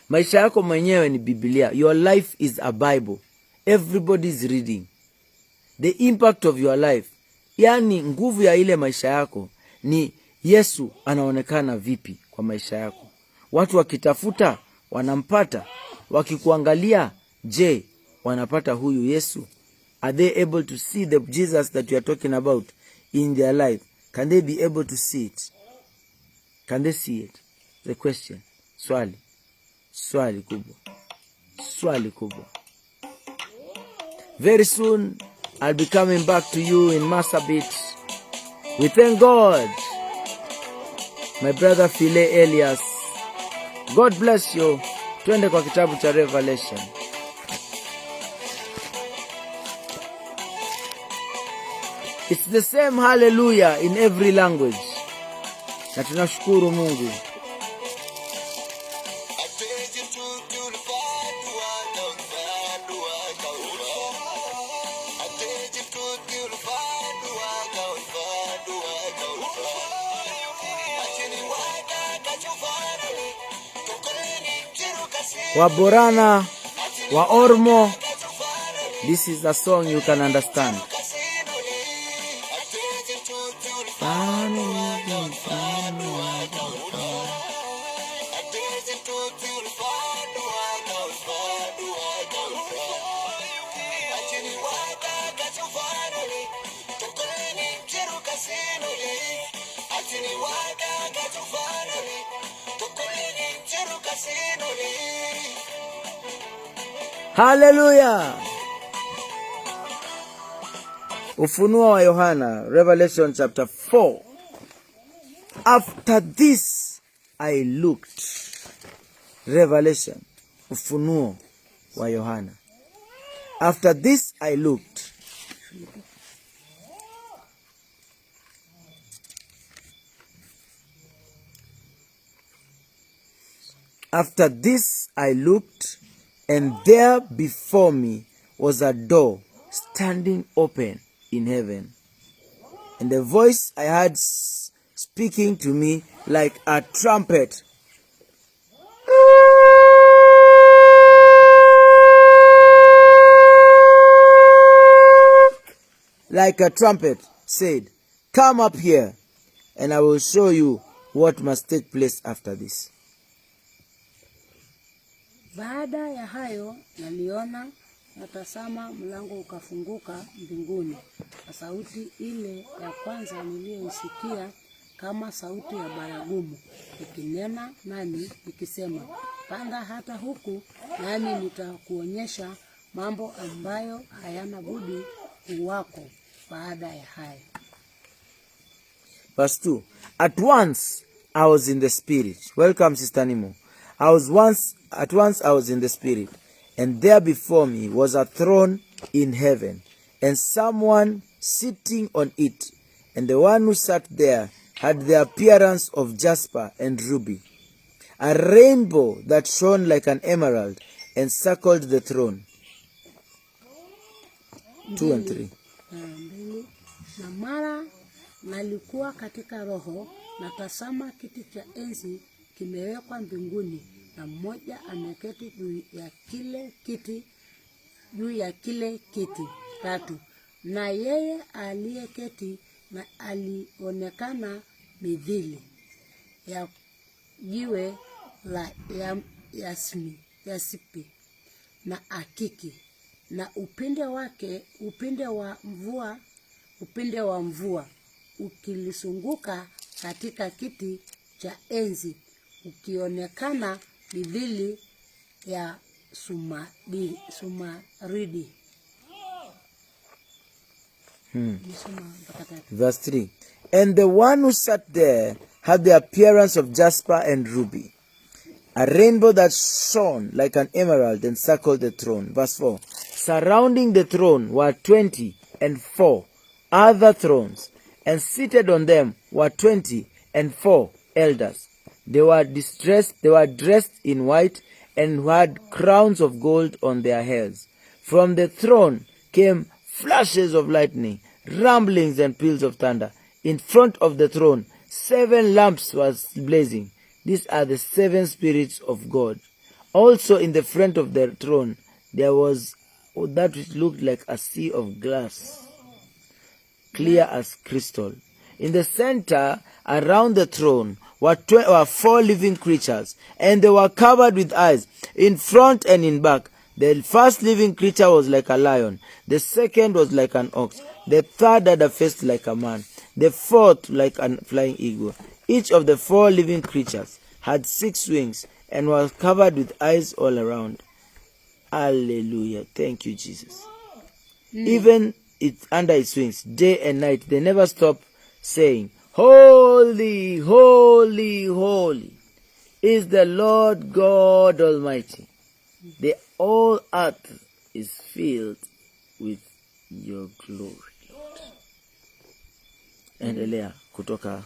Maisha yako mwenyewe ni Biblia. Your life is a Bible. Everybody is reading. The impact of your life, yani nguvu ya ile maisha yako ni Yesu anaonekana vipi kwa maisha yako. Watu wakitafuta wanampata, wakikuangalia, je, wanapata huyu Yesu? Are they able to see the Jesus that you are talking about in their life? Can they be able to see it? Can they see it? The question. Swali kubwa. Very soon I'll be coming back to you in Marsabit. We thank God. My brother Phile Elias. God bless you. Twende kwa kitabu cha Revelation. It's the same hallelujah in every language. Na tunashukuru Mungu. Waborana, Waormo, this is a song you can understand. Hallelujah. Ufunuo wa Yohana, Revelation chapter 4. After this I looked. Revelation, Ufunuo wa Yohana. After this I looked. After this I looked, and there before me was a door standing open in heaven. And the voice I heard speaking to me like a trumpet. Like a trumpet said, "Come up here, and I will show you what must take place after this." Baada ya hayo naliona, natazama mlango ukafunguka mbinguni. Na sauti ile ya kwanza niliyoisikia kama sauti ya baragumu ikinena nami ikisema, "Panda hata huku, nami nitakuonyesha mambo ambayo hayana budi kuwako baada ya hayo." Verse 2. At once I was in the spirit. Welcome, Sister Nimo. At once I was in the spirit, and there before me was a throne in heaven, and someone sitting on it. And the one who sat there had the appearance of jasper and ruby. A rainbow that shone like an emerald encircled the throne. 2 and 3. Na mara nalikuwa katika roho, na tazama kiti cha enzi kimewekwa mbinguni, na mmoja ameketi juu ya kile kiti. 3. Na yeye aliyeketi na alionekana midhili ya jiwe la yasipi na akiki, na upinde wa mvua ukilisunguka katika kiti cha enzi, ukionekana midhili ya sumaridi. Verse 3. And the one who sat there had the appearance of jasper and ruby, a rainbow that shone like an emerald encircled the throne. Verse 4. Surrounding the throne were 24 other thrones, and seated on them were 24 elders. They were dressed in white and had crowns of gold on their heads. From the throne came flashes of lightning, rumblings and peals of thunder. In front of the throne 7 lamps was blazing. These are the 7 spirits of God. Also in the front of the throne there was that which looked like a sea of glass, clear as crystal. In the center around the throne were 4 living creatures, and they were covered with eyes in front and in back. The first living creature was like a lion, the second was like an ox, the third had a face like a man, the fourth like a flying eagle. Each of the 4 living creatures had 6 wings and was covered with eyes all around. Hallelujah. Thank you, Jesus. Even under its wings, day and night, they never stop saying, Holy, holy, holy is the Lord God Almighty. The whole earth is filled with your glory, Lord. Endelea kutoka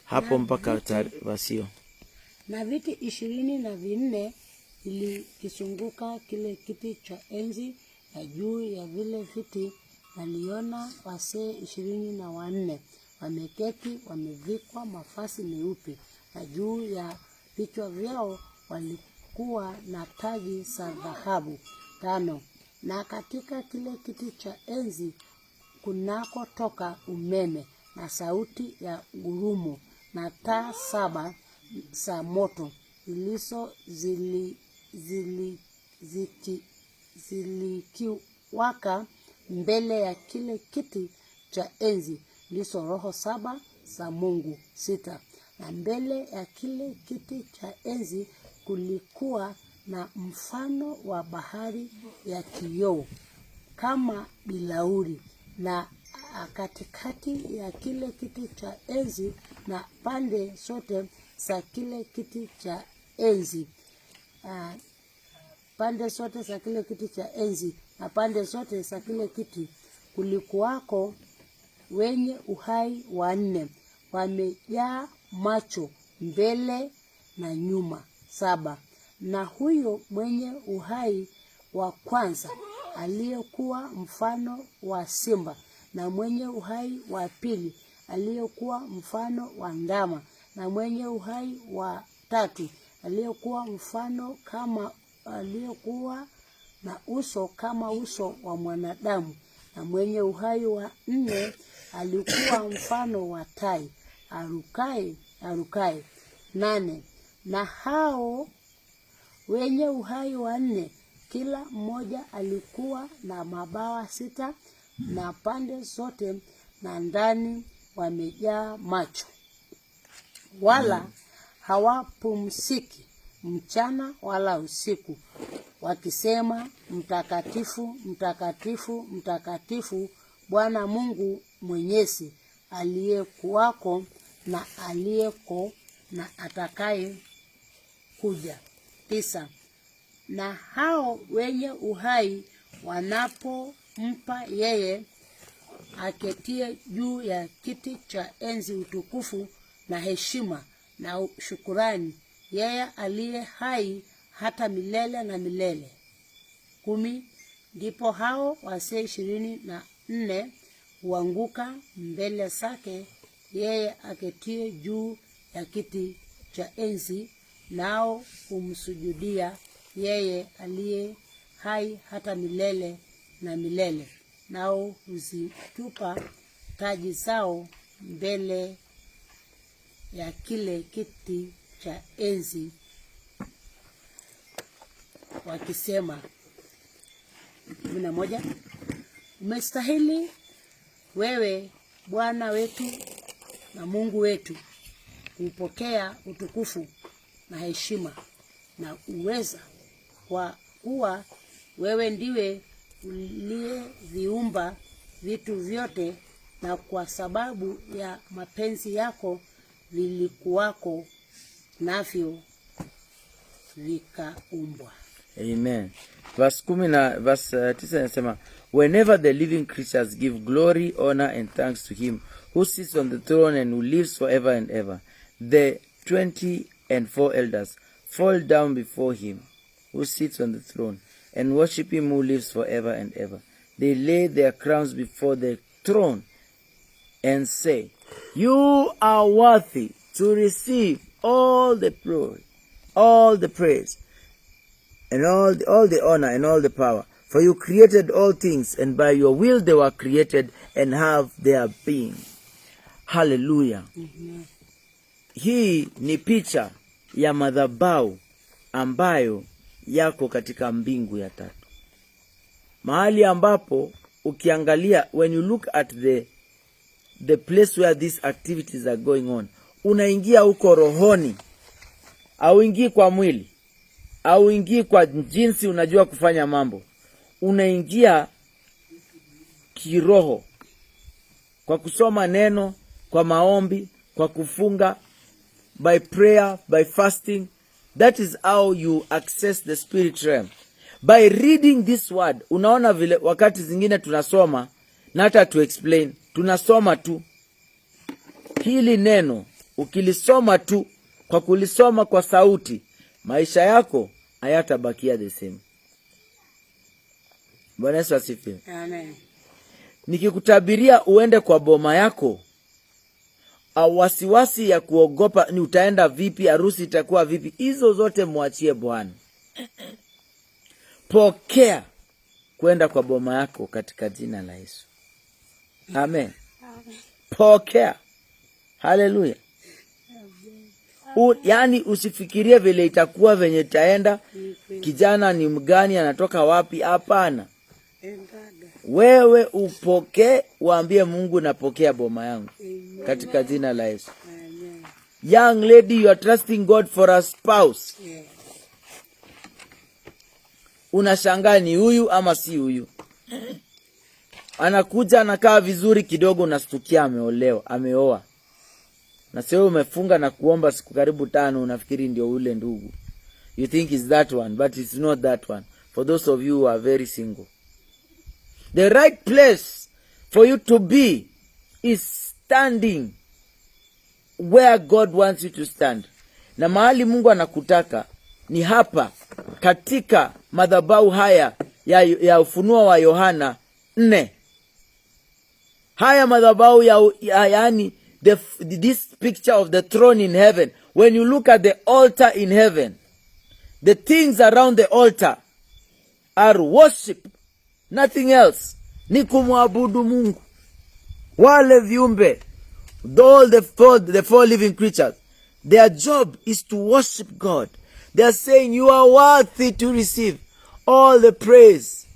hapo mpaka vasio. Na viti 24 vilikizunguka kile kiti cha enzi, na juu ya vile viti naliona wazee 24 wameketi, wamevikwa mavazi meupe, na juu ya vichwa vyao walikuwa na taji za dhahabu 5. Na katika kile kiti cha enzi kunako toka umeme na sauti ya ngurumo na taa 7 za moto zilikiwaka mbele ya kile kiti cha enzi. Ndizo roho 7 za Mungu 6. Na mbele ya kile kiti cha enzi kulikuwa na mfano wa bahari ya kioo kama bilauri, na katikati ya kile kiti cha enzi na pande zote za kile kiti cha enzi, pande zote za kile kiti cha enzi na pande zote za kile kiti kulikuwako wenye uhai 4, wamejaa macho mbele na nyuma 7. Na huyo mwenye uhai wa kwanza aliyekuwa mfano wa simba, na mwenye uhai wa pili aliyekuwa mfano wa ndama, na mwenye uhai wa 3 aliyekuwa mfano kama aliyekuwa na uso kama uso wa mwanadamu, na mwenye uhai wa 4 alikuwa mfano wa tai arukaye 8. Na hao wenye uhai wa 4 kila mmoja alikuwa na mabawa 6, na pande zote na ndani wamejaa macho, wala hawapumziki mchana wala usiku, wakisema, Mtakatifu, mtakatifu, mtakatifu, Bwana Mungu Mwenyezi, aliyekuwako na aliyeko na atakaye kuja. 9. Na hao wenye uhai wanapompa yeye aketie juu ya kiti cha enzi utukufu na heshima na shukurani, yeye aliye hai hata milele na milele. 10. Ndipo hao wazee 24 huanguka mbele zake yeye aketie juu ya kiti cha enzi, nao humsujudia yeye aliye hai hata milele na milele, nao huzitupa taji zao mbele ya kile kiti cha enzi, wakisema 11, umestahili wewe Bwana wetu na Mungu wetu kupokea utukufu na heshima na uweza, kwa kuwa wewe ndiwe uliyeviumba vitu vyote, na kwa sababu ya mapenzi yako vilikuwako, navyo vikaumbwa. Amen. Verse 10 na verse 9 inasema, whenever the living creatures give glory, honor and thanks to him who sits on the throne and who lives forever and ever, the 24 elders fall down before him who sits on the throne and worship him who lives forever and ever. They lay their crowns before the throne and say, you are worthy to receive all the glory, all the praise, and all the honor and all the power. For you created all things, and by your will they were created and have their being. Hallelujah. Mhm. Hii ni picha ya madhabahu ambayo yako katika mbingu ya tatu. Mahali ambapo ukiangalia, when you look at the place where these activities are going on, unaingia huko rohoni, au ingii kwa mwili, au ingii kwa jinsi unajua kufanya mambo. Unaingia kiroho kwa kusoma neno, kwa maombi, kwa kufunga, by prayer, by fasting. That is how you access the spirit realm. By reading this word, unaona vile wakati zingine tunasoma na hata to explain, tunasoma tu hili neno. Ukilisoma tu, kwa kulisoma kwa sauti, maisha yako hayatabakia the same. Bwana Yesu asifiwe. Amen. Nikikutabiria uende kwa boma yako, wasiwasi ya kuogopa ni utaenda vipi, harusi itakuwa vipi, hizo zote muachie Bwana. Pokea kwenda kwa boma yako katika jina la Yesu. Amen. Pokea. Haleluya. Yani usifikirie vile itakuwa, venye itaenda, kijana ni mgani, anatoka wapi. Hapana. Wewe upokee, uambie Mungu, napokea boma yangu katika jina la Yesu. Amen. Young lady, you are trusting God for a spouse. Yeah. Unashangaa ni huyu ama si huyu. Anakuja anakaa vizuri kidogo, unastukia ameoa. Na sio umefunga na kuomba siku karibu 5, unafikiri ndio ule ndugu. You think it's that one, but it's not that one. For those of you who are very single, the right place for you to be is standing where God wants you to stand. Na mahali Mungu anakutaka ni hapa katika madhabahu haya ya Ufunuo wa Yohana 4. Haya madhabahu yani this picture of the throne in heaven. When you look at the altar in heaven, the things around the altar are worship, nothing else. Ni kumwabudu Mungu. Wale viumbe, all the four living creatures, their job is to worship God. They are saying, you are worthy to receive all the praise.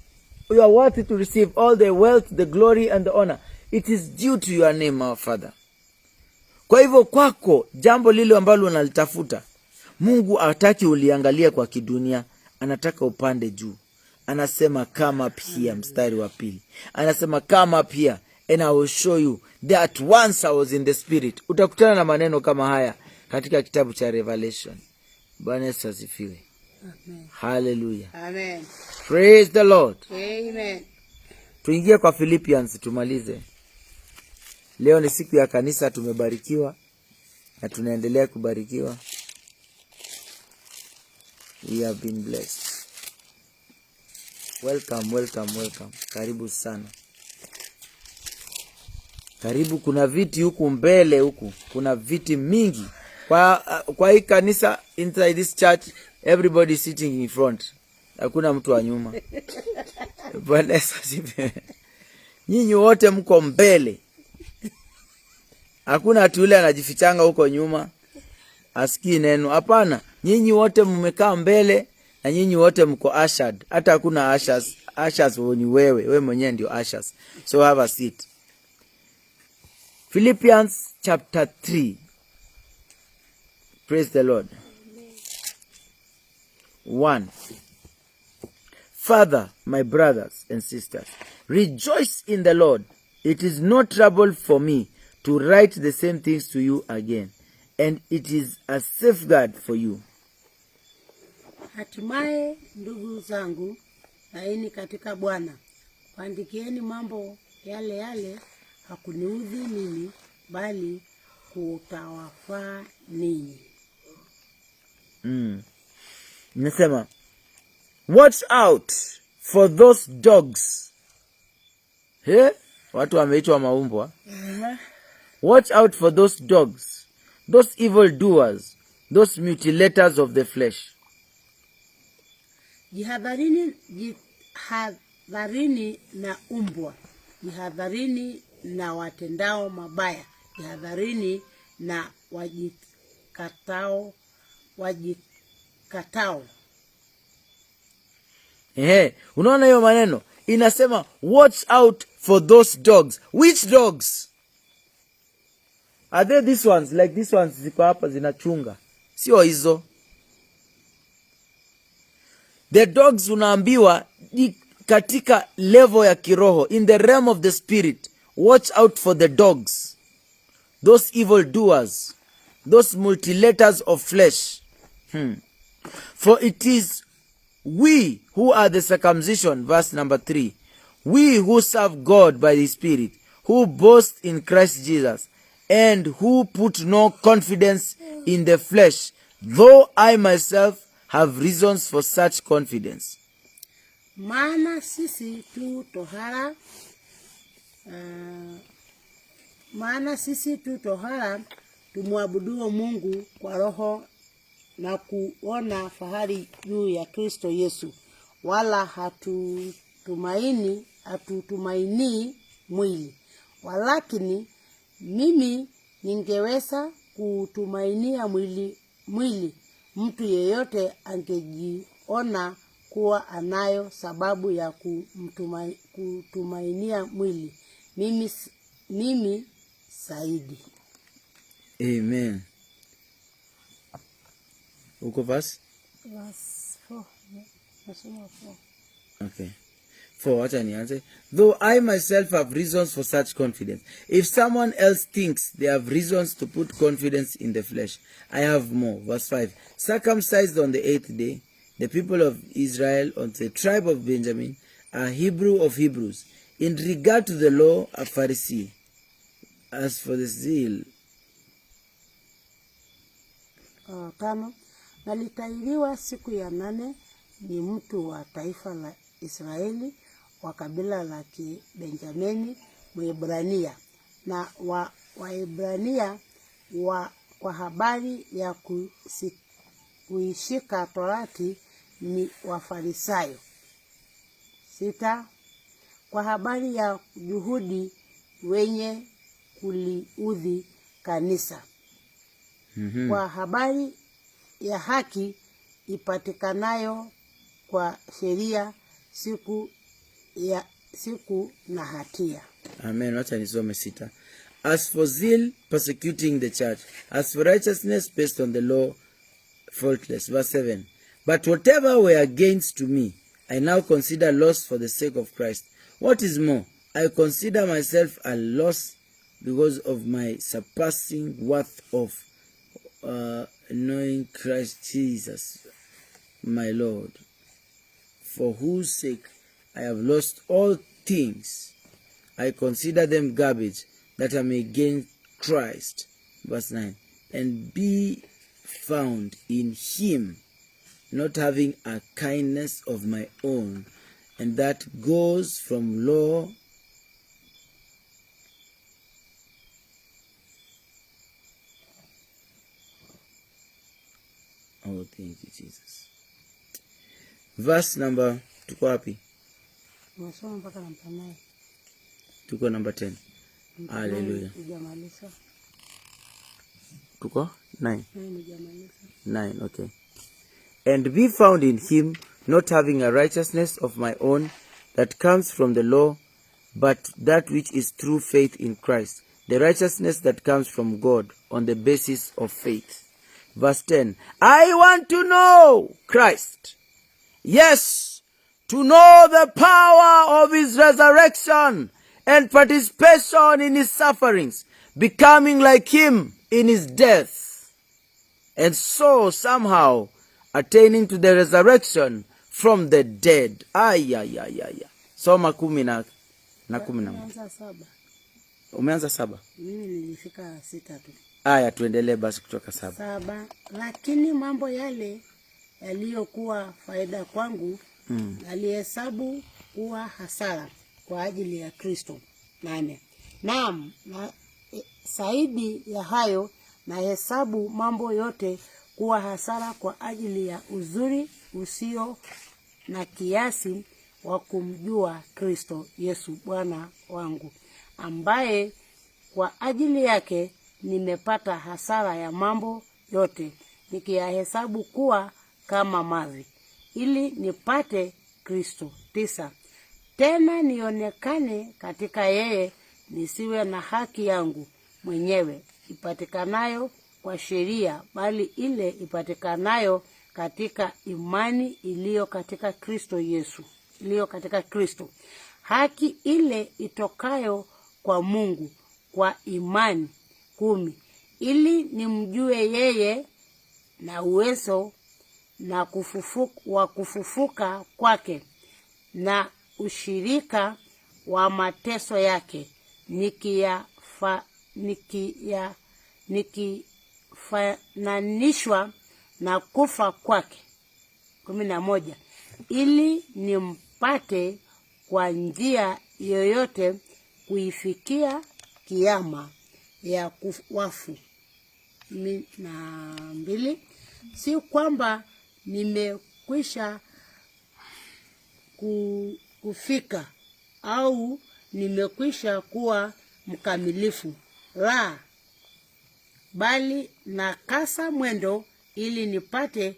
You are worthy to receive all the wealth, the glory and the honor. It is due to your name, our Father. Kwa hivyo kwako, jambo lile ambalo unalitafuta, Mungu hataki uliangalia kwa kidunia, anataka upande juu. Anasema come up here, mstari wa 2. Anasema come up here and I will show you that once I was in the spirit. Utakutana na maneno kama haya katika kitabu cha Revelation. Bwana Yesu asifiwe. Amen. Hallelujah. Amen. Praise the Lord. Amen. Tuingie kwa Philippians tumalize. Leo ni siku ya kanisa, tumebarikiwa na tunaendelea kubarikiwa. We have been blessed. Welcome. Karibu sana. Karibu, kuna viti huku mbele huku. Kuna viti mingi. Kwa hii kanisa, inside this church, everybody sitting in front. Hakuna mtu wa nyuma. Bwana asifiwe. Nyinyi wote mko mbele. Hakuna ati yule anajifichanga huko nyuma asikii neno. Hapana, nyinyi wote mmekaa mbele na nyinyi wote mko ushered. Hata hakuna ushers. Ushers ni wewe mwenyewe ndio ushers. So have a seat. Philippians chapter 3. Praise the Lord. 1. Further, my brothers and sisters, rejoice in the Lord. It is no trouble for me to write the same things to you again, and it is a safeguard for you. Hatimaye ndugu zangu, laini katika Bwana, kuandikieni mambo yale yale hakuniudhi mimi, bali kutawafaa ninyi. Nasema, watch out for those dogs. Watu wameitwa maumbwa. Watch out for those dogs, those evil doers, those mutilators of the flesh. Jihadharini na umbwa, jihadharini na watendao mabaya, jihadharini na wajikatao. Unaona hiyo maneno inasema watch out for those dogs. Which dogs? Are they these ones? Like these ones ziko hapa zinachunga. Sio hizo. The dogs unaambiwa katika level ya kiroho, in the realm of the spirit. Watch out for the dogs, those evil doers, those mutilators of flesh. For it is we who are the circumcision, verse number 3, we who serve God by the Spirit, who boast in Christ Jesus, and who put no confidence in the flesh, though I myself have reasons for such confidence. Maana sisi tu tohara tumwabuduo Mungu kwa roho na kuona fahari juu ya Kristo Yesu, wala hatutumaini mwili. Walakini mimi ningeweza kutumainia mwili, mtu yeyote angejiona kuwa anayo sababu ya kutumainia mwili. Mimi zaidi. Amen. Uko verse 4. Okay. 4, wacha nianze. Though I myself have reasons for such confidence. If someone else thinks they have reasons to put confidence in the flesh, I have more. Verse 5. Circumcised on the 8th day, the people of Israel, on the tribe of Benjamin, a Hebrew of Hebrews. In regard to the law, a Pharisee. As for the zeal. 5. Nalitahiriwa siku ya 8, ni mtu wa taifa la Israeli, wa kabila la Benjamini, Mwebrania, na Waebrania kwa habari ya kuishika Torati ni Wafarisayo. 6. Kwa habari ya juhudi wenye kuliudhi kanisa. Kwa habari ya haki ipatikanayo kwa sheria, siku na hatia. Amen. Wacha nisome 6. As for zeal, persecuting the church. As for righteousness based on the law, faultless. Verse 7. But whatever were gains to me, I now consider loss for the sake of Christ. What is more, I consider myself a loss because of my surpassing worth of knowing Christ Jesus, my Lord, for whose sake I have lost all things. I consider them garbage, that I may gain Christ. Verse 9. And be found in him, not having a kindness of my own, and that goes from law Oh, thank you, Jesus. Verse number, tuko wapi? Unasoma mpaka namba 9. Tuko number 10. Hallelujah. tuko 9. Nijamaliza. 9, okay. And be found in him, not having a righteousness of my own that comes from the law, but that which is through faith in Christ, the righteousness that comes from God on the basis of faith. Verse 10, I want to know Christ. Yes, to know the power of his resurrection and participation in his sufferings, becoming like him in his death, and so somehow attaining to the resurrection from the dead. Soma 10 na 11. Umeanza 7? Mimi nilifika 6 tu. Aya, tuendelee basi kutoka 7. 7. Lakini mambo yale yaliyokuwa faida kwangu alihesabu kuwa hasara kwa ajili ya Kristo. 8. Naam, na zaidi ya hayo na hesabu mambo yote kuwa hasara kwa ajili ya uzuri usio na kiasi wa kumjua Kristo Yesu Bwana wangu, ambaye kwa ajili yake nimepata hasara ya mambo yote, nikiyahesabu kuwa kama mavi, ili nipate Kristo. 9. Tena nionekane katika yeye, nisiwe na haki yangu mwenyewe ipatikanayo kwa sheria, bali ile ipatikanayo katika imani iliyo katika Kristo Yesu, iliyo katika Kristo, haki ile itokayo kwa Mungu kwa imani. 10. Ili nimjue yeye na uwezo na kufufuka kwake na ushirika wa mateso yake, nikifananishwa na kufa kwake. 11. Ili nimpate kwa njia yoyote kuifikia kiama ya wafu. 12. Si kwamba nimekwisha kufika au nimekwisha kuwa mkamilifu, la, bali nakasa mwendo ili nipate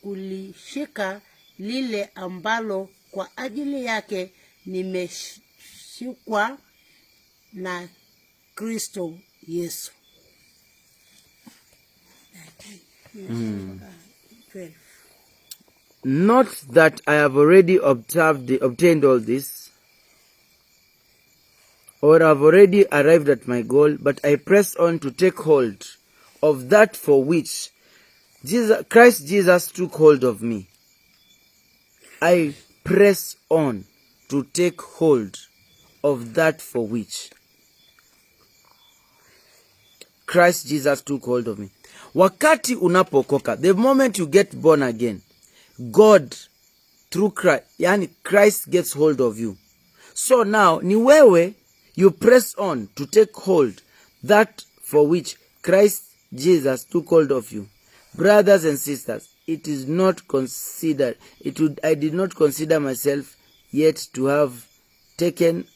kulishika lile ambalo kwa ajili yake nimeshikwa na Kristo Yesu. 12. Not that I have already obtained all this, or have already arrived at my goal, but I press on to take hold of that for which Christ Jesus took hold of me. I press on to take hold of that for which Christ Jesus took hold of me. Wakati unapokoka, the moment you get born again, God through Christ, yani Christ gets hold of you. So now ni wewe, you press on to take hold that for which Christ Jesus took hold of you. Brothers and sisters, it is not considered, I did not consider myself yet to have taken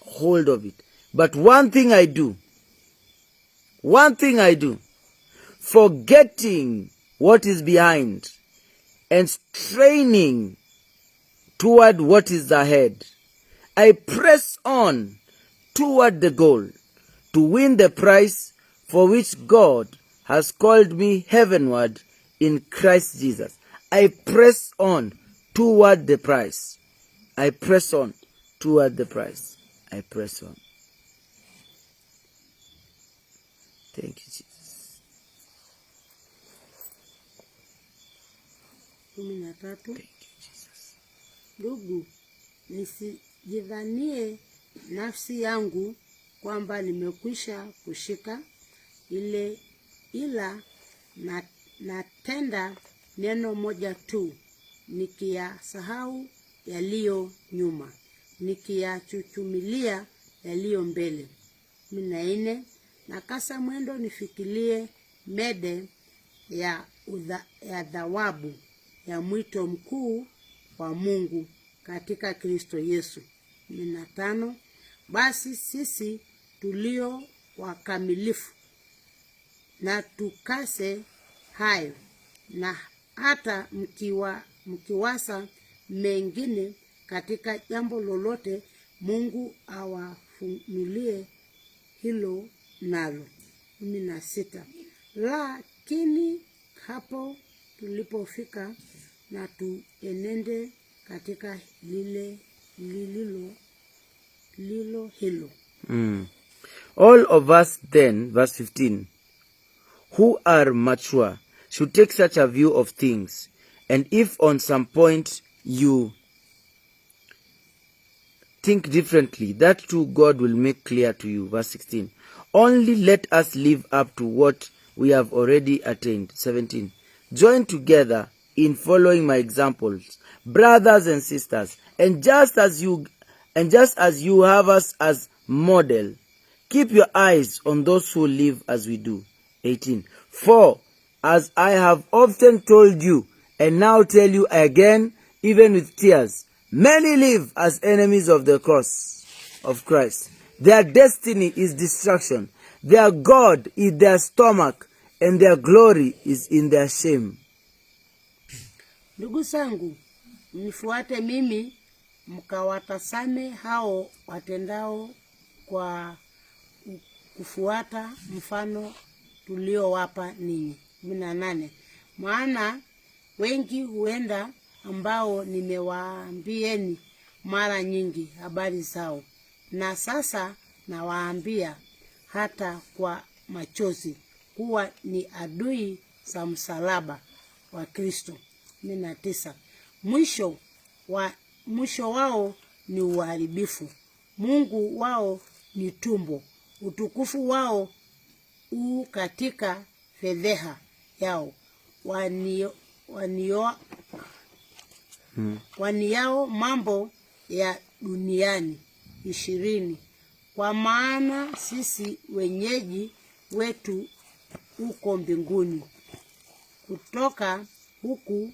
hold of it. But one thing I do, forgetting what is behind and straining toward what is ahead, I press on toward the goal to win the prize for which God has called me heavenward in Christ Jesus. I press on toward the prize. I press on toward the prize. I press on. Thank you, Jesus. 13. Thank you, Jesus. Ndugu, nisijidhanie nafsi yangu kwamba nimekwisha kushika ile, ila natenda neno moja tu, nikiyasahau yaliyo nyuma, nikiyachuchumilia yaliyo mbele. 14. Nakasa mwendo nifikirie mede ya thawabu ya mwito mkuu wa Mungu katika Kristo Yesu. 15. Basi sisi tulio wakamilifu na tukase hayo, na hata mkiwasa mengine katika jambo lolote, Mungu awafunulie hilo nalo. 16. Lakini hapo tulipofika, na tuenende katika lilo hilo. All of us then, verse 15, who are mature should take such a view of things, and if on some point you think differently, that too God will make clear to you. Verse 16, only let us live up to what we have already attained. 17, join together in following my examples, brothers and sisters, and just as you have us as model, keep your eyes on those who live as we do. 18, for as I have often told you, and now tell you again, even with tears, many live as enemies of the cross of Christ. Their destiny is destruction. Their God is their stomach, and their glory is in their shame. Ndugu zangu, mnifuate mimi, mkawatasame hao watendao kwa kufuata mfano tuliowapa ninyi. 18, maana wengi huenda ambao nimewaambieni mara nyingi habari zao, na sasa nawaambia hata kwa machozi, kuwa ni adui za msalaba wa Kristo. 19, mwisho wao ni uharibifu, Mungu wao ni tumbo, utukufu wao katika fedheha yao, waniao mambo ya duniani. 20, kwa maana sisi wenyeji wetu uko mbinguni, kutoka huku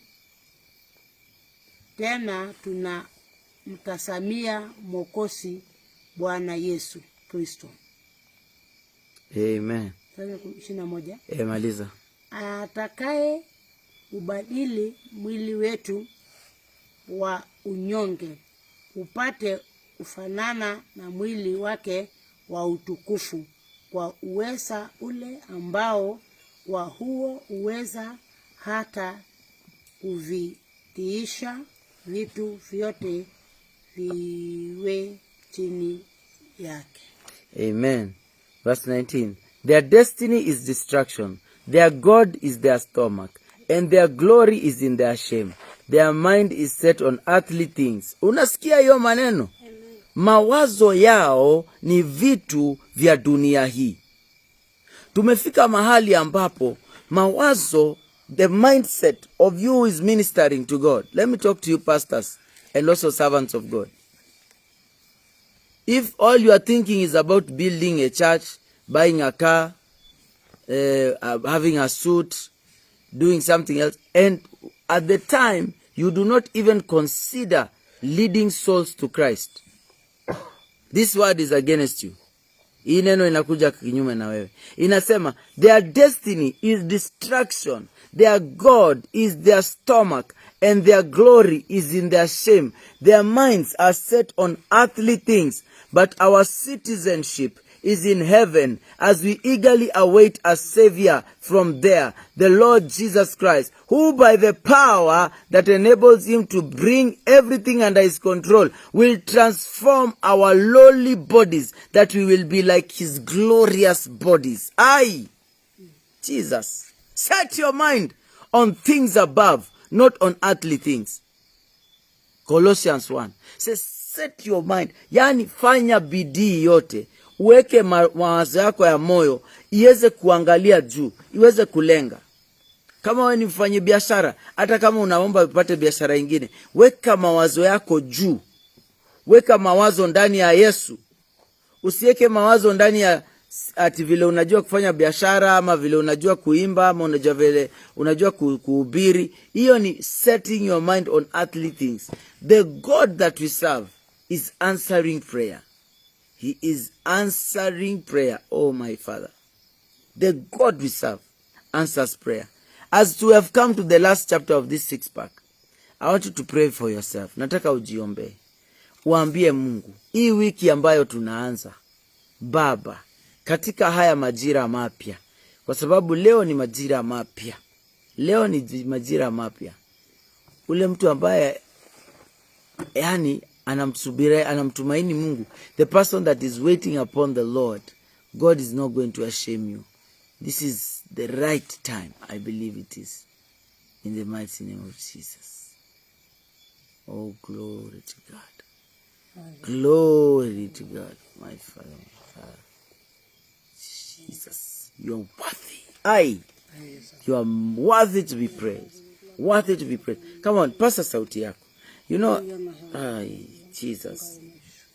tena tunamtazamia Mwokozi Bwana Yesu Kristo. Amen. 21, maliza. Atakaye ubadili mwili wetu wa unyonge upate ufanana na mwili wake wa utukufu, kwa uweza ule ambao kwa huo uweza hata kuvitiisha vitu vyote viwe chini yake. Amen. Verse 19, their destiny is destruction, their God is their stomach, and their glory is in their shame. Their mind is set on earthly things. Unasikia hiyo maneno? Amen. Mawazo yao ni vitu vya dunia hii. Tumefika mahali ambapo mawazo, the mindset of you who is ministering to God. Let me talk to you pastors and also servants of God. If all you are thinking is about building a church, buying a car, having a suit, doing something else, and at the time you do not even consider leading souls to Christ, this word is against you. Hii neno inakuja kinyume na wewe. Inasema their destiny is destruction, their God is their stomach, and their glory is in their shame. Their minds are set on earthly things, but our citizenship is in heaven, as we eagerly await a Savior from there, the Lord Jesus Christ, who by the power that enables him to bring everything under his control will transform our lowly bodies, that we will be like his glorious bodies. Aye, Jesus, set your mind on things above, not on earthly things. Colossians 1 says, set your mind, yani fanya bidii yote, uweke mawazo yako ya moyo iweze kuangalia juu, iweze kulenga. Kama wewe ni mfanye biashara, hata kama unaomba upate biashara nyingine, weka mawazo yako juu. Weka mawazo ndani ya Yesu. Usiweke mawazo ndani ya ati vile unajua kufanya biashara, ama vile unajua kuimba, ama unajua vile unajua kuhubiri. Hiyo ni setting your mind on earthly things. The God that we serve is answering prayer. He is answering prayer. Oh my Father. The God we serve answers prayer. As we have come to the last chapter of this 6-pack, I want you to pray for yourself. Nataka ujiombe. Uambie Mungu, hii wiki ambayo tunaanza, Baba, katika haya majira mapya, kwa sababu leo ni majira mapya. Leo ni majira mapya. Ule mtu ambaye anamtumaini Mungu, the person that is waiting upon the Lord, God is not going to shame you. This is the right time, I believe it is. In the mighty name of Jesus. Oh, glory to God. Glory to God, my Father, my Father. Jesus, you are worthy. You are worthy to be praised. Worthy to be praised. Come on, pasa sauti yako. You know, Jesus.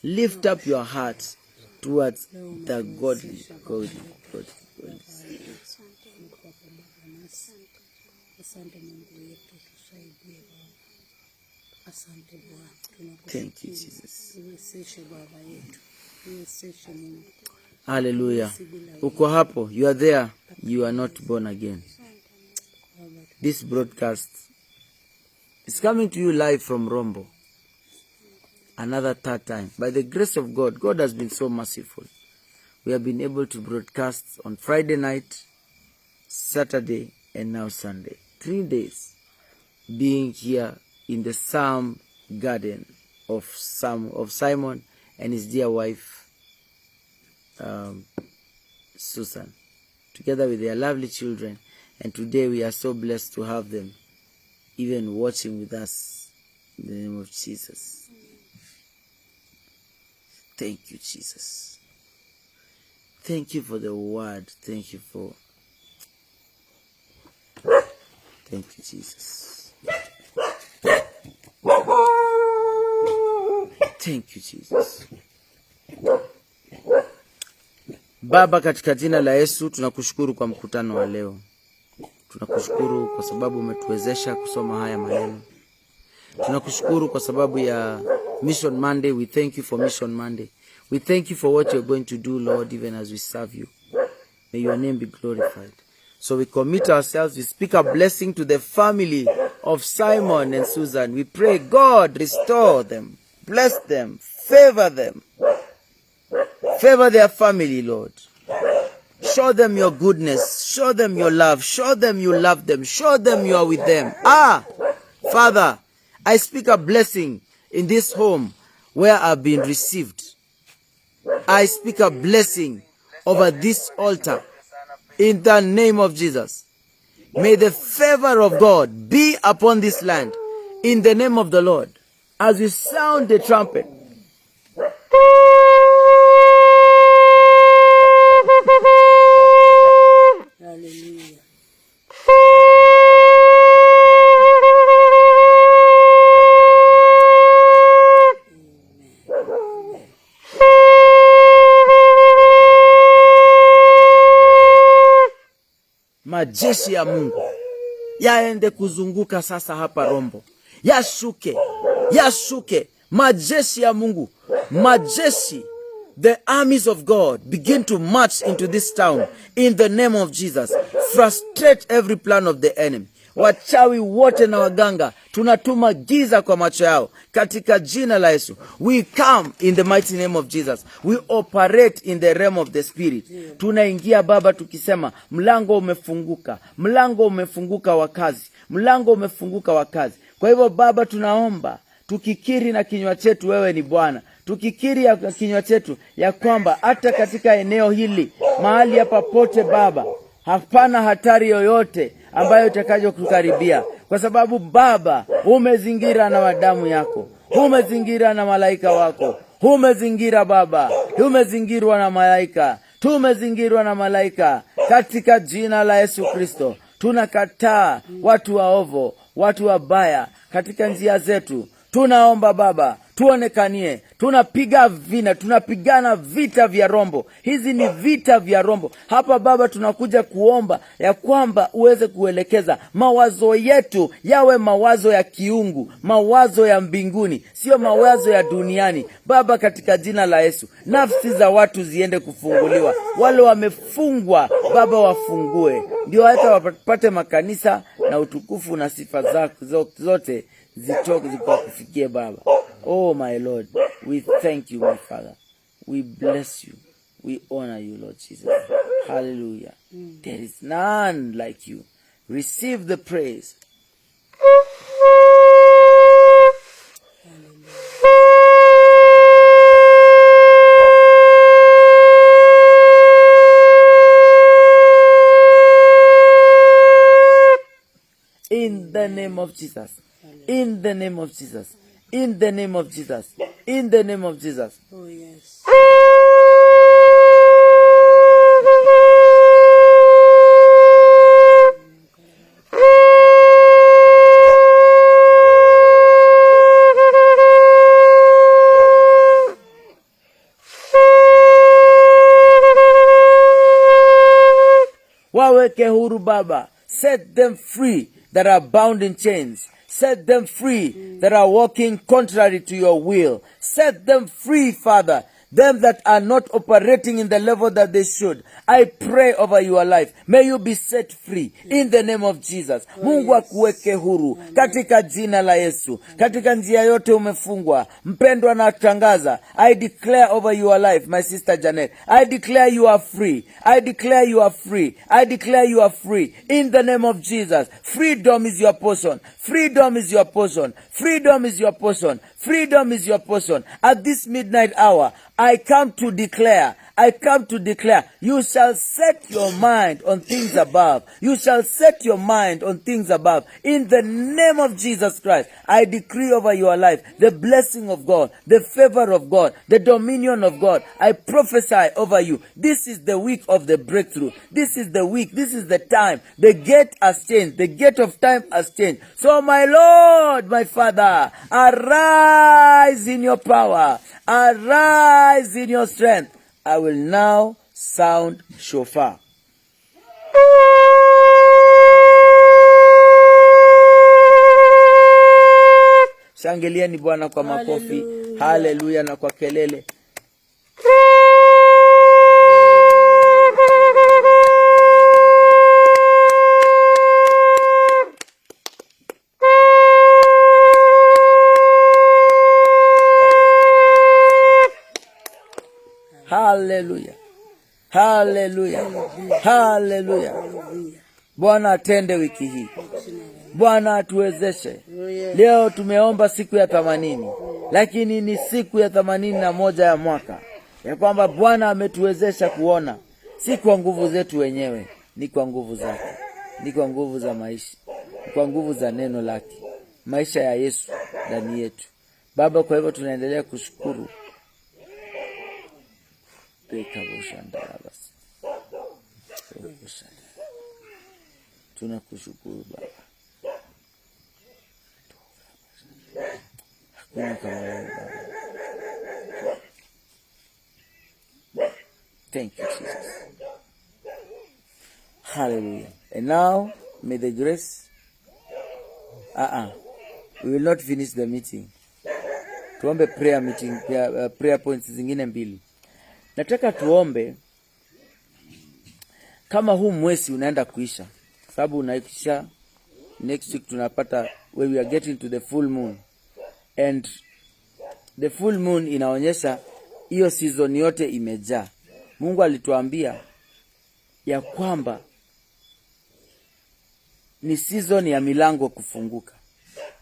Lift up your heart towards the godly. Thank you, Jesus. Hallelujah. Uko hapo, you are there, you are not born again. This broadcast is coming to you live from Rombo. Another third time. By the grace of God, God has been so merciful. We have been able to broadcast on Friday night, Saturday, and now Sunday. 3 days being here in the Psalm Garden of Simon and his dear wife, Susan, together with their lovely children. And today we are so blessed to have them even watching with us in the name of Jesus. Thank you, Jesus. Thank you for the word. Thank you, Jesus. Thank you, Jesus. Baba, katika jina la Yesu tunakushukuru kwa mkutano wa leo. Tunakushukuru kwa sababu umetuwezesha kusoma haya maneno. Tunakushukuru kwa sababu ya Mission Monday. We thank you for Mission Monday. We thank you for what you're going to do, Lord, even as we serve you. May your name be glorified. So we commit ourselves. We speak a blessing to the family of Simon and Susan. We pray, God, restore them, bless them, favor them. Favor their family, Lord. Show them your goodness. Show them your love. Show them you love them. Show them you are with them. Father, I speak a blessing in this home where I've been received. I speak a blessing over this altar in the name of Jesus. May the favor of God be upon this land in the name of the Lord. As we sound the trumpet, hallelujah. Majeshi ya Mungu yaende kuzunguka sasa hapa Rombo. Yashuke. Majeshi ya Mungu. Majeshi. The armies of God begin to march into this town in the name of Jesus. Frustrate every plan of the enemy. Wachawi wote na waganga tunatuma giza kwa macho yao katika jina la Yesu. We come in the mighty name of Jesus. We operate in the realm of the spirit. Tunaingia Baba tukisema mlango umefunguka. Mlango umefunguka wa kazi. Mlango umefunguka wa kazi. Kwa hivyo Baba tunaomba tukikiri na kinywa chetu wewe ni Bwana. Tukikiri ya kinywa chetu ya kwamba hata katika eneo hili mahali hapa pote Baba hapana hatari yoyote ambayo itakayo kukaribia, kwa sababu Baba umezingira na damu yako, umezingira na malaika wako, umezingira Baba, umezingirwa na malaika, tumezingirwa na malaika katika jina la Yesu Kristo. Tunakataa watu waovu, watu wabaya katika njia zetu. Tunaomba Baba, tuonekanie. Tunapigana vita vya rombo. Hizi ni vita vya rombo. Hapa Baba, tunakuja kuomba ya kwamba uweze kuelekeza mawazo yetu yawe mawazo ya kiungu, mawazo ya mbinguni, sio mawazo ya duniani. Baba, katika jina la Yesu, nafsi za watu ziende kufunguliwa. Wale wamefungwa Baba, wafungue, ndio hata wapate makanisa na utukufu na sifa zako zote zitoke zikufikie Baba. Oh my Lord, we thank you, my Father. We bless you. We honor you, Lord Jesus. Hallelujah. There is none like you. Receive the praise. In the name of Jesus. In the name of Jesus. In the name of Jesus. In the name of Jesus. Oh, yes. Waweke huru Baba. Set them free that are bound in chains. Set them free that are walking contrary to your will. Set them free, Father. Them that are not operating in the level that they should. I pray over your life. May you be set free in the name of Jesus. Mungu akuweke huru katika jina la Yesu. Katika njia yote umefungwa. Mpendwa, na tangaza, I declare over your life, my sister Janet. I declare you are free. I declare you are free. I declare you are free in the name of Jesus. Freedom is your portion. Freedom is your portion. Freedom is your portion. Freedom is your portion. At this midnight hour, I come to declare, you shall set your mind on things above. You shall set your mind on things above. In the name of Jesus Christ, I decree over your life the blessing of God, the favor of God, the dominion of God. I prophesy over you. This is the week of the breakthrough. This is the week. This is the time. The gate has changed. The gate of time has changed. So my Lord, my Father, arise in your power. Arise in your strength. I will now sound shofar. Shangilieni Bwana kwa makofi. Haleluya, na kwa kelele. Haleluya. Haleluya. Haleluya. Bwana atende wiki hii. Bwana atuwezeshe. Leo tumeomba siku ya 80, lakini ni siku ya 81 ya mwaka. Ya kwamba Bwana ametuwezesha kuona, si kwa nguvu zetu wenyewe, ni kwa nguvu zake. Ni kwa nguvu za maisha, ni kwa nguvu za neno lake, maisha ya Yesu ndani yetu. Baba, kwa hivyo tunaendelea kushukuru. Tunakushukuru Baba. Hakuna kama wewe Baba. Thank you, Jesus. Hallelujah. And now, may the grace... We will not finish the meeting. Tuombe prayer meeting, prayer points zingine 2. Nataka tuombe kama huu mwezi unaenda kuisha. Sababu unaisha next week, tunapata when we are getting to the full moon. And the full moon inaonyesha hiyo season yote imejaa. Mungu alituambia ya kwamba ni season ya milango kufunguka.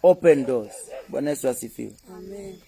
Open doors. Bwana Yesu asifiwe. Amen.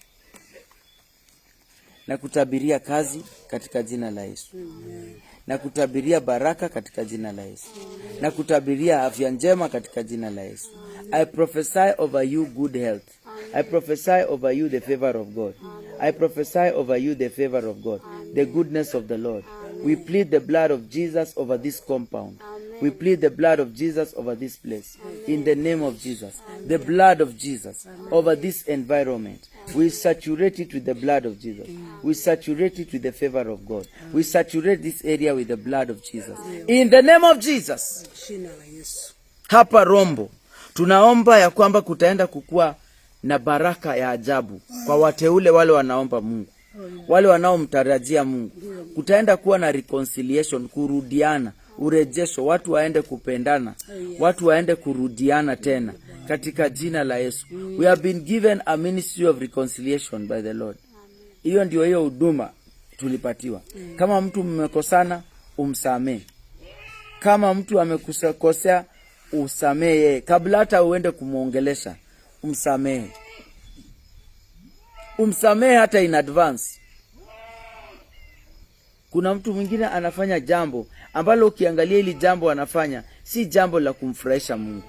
Na kutabiria kazi katika jina la Yesu. Amen. Na kutabiria baraka katika jina la Yesu. Amen. Na kutabiria afya njema katika jina la Yesu. Amen. I prophesy over you good health. Amen. I prophesy over you the favor of God. Amen. I prophesy over you the favor of God. Amen. The goodness of the Lord. Amen. We plead the blood of Jesus over this compound. Amen. We plead the blood of Jesus over this place. Amen. In the name of Jesus. Amen. The blood of Jesus. Amen. Over this environment. Amen. We saturate it with the blood of Jesus. We saturate it with the favor of God. We saturate this area with the blood of Jesus. In the name of Jesus. Jina la Yesu. Hapa Rombo tunaomba ya kwamba kutaenda kukua na baraka ya ajabu kwa wateule wale wanaomba Mungu, wale wanaomtarajia Mungu. Kutaenda kuwa na reconciliation, kurudiana, urejesho, watu waende kupendana, watu waende kurudiana tena katika jina la Yesu. We have been given a ministry of reconciliation by the Lord. Hiyo ndio hiyo huduma tulipatiwa. Kama mtu mmekosana, umsamee. Kama mtu amekukosea, usamee. Kabla hata uende kumuongelesha, umsamee. Umsamee hata in advance. Kuna mtu mwingine anafanya jambo ambalo ukiangalia hili jambo anafanya si jambo la kumfurahisha Mungu.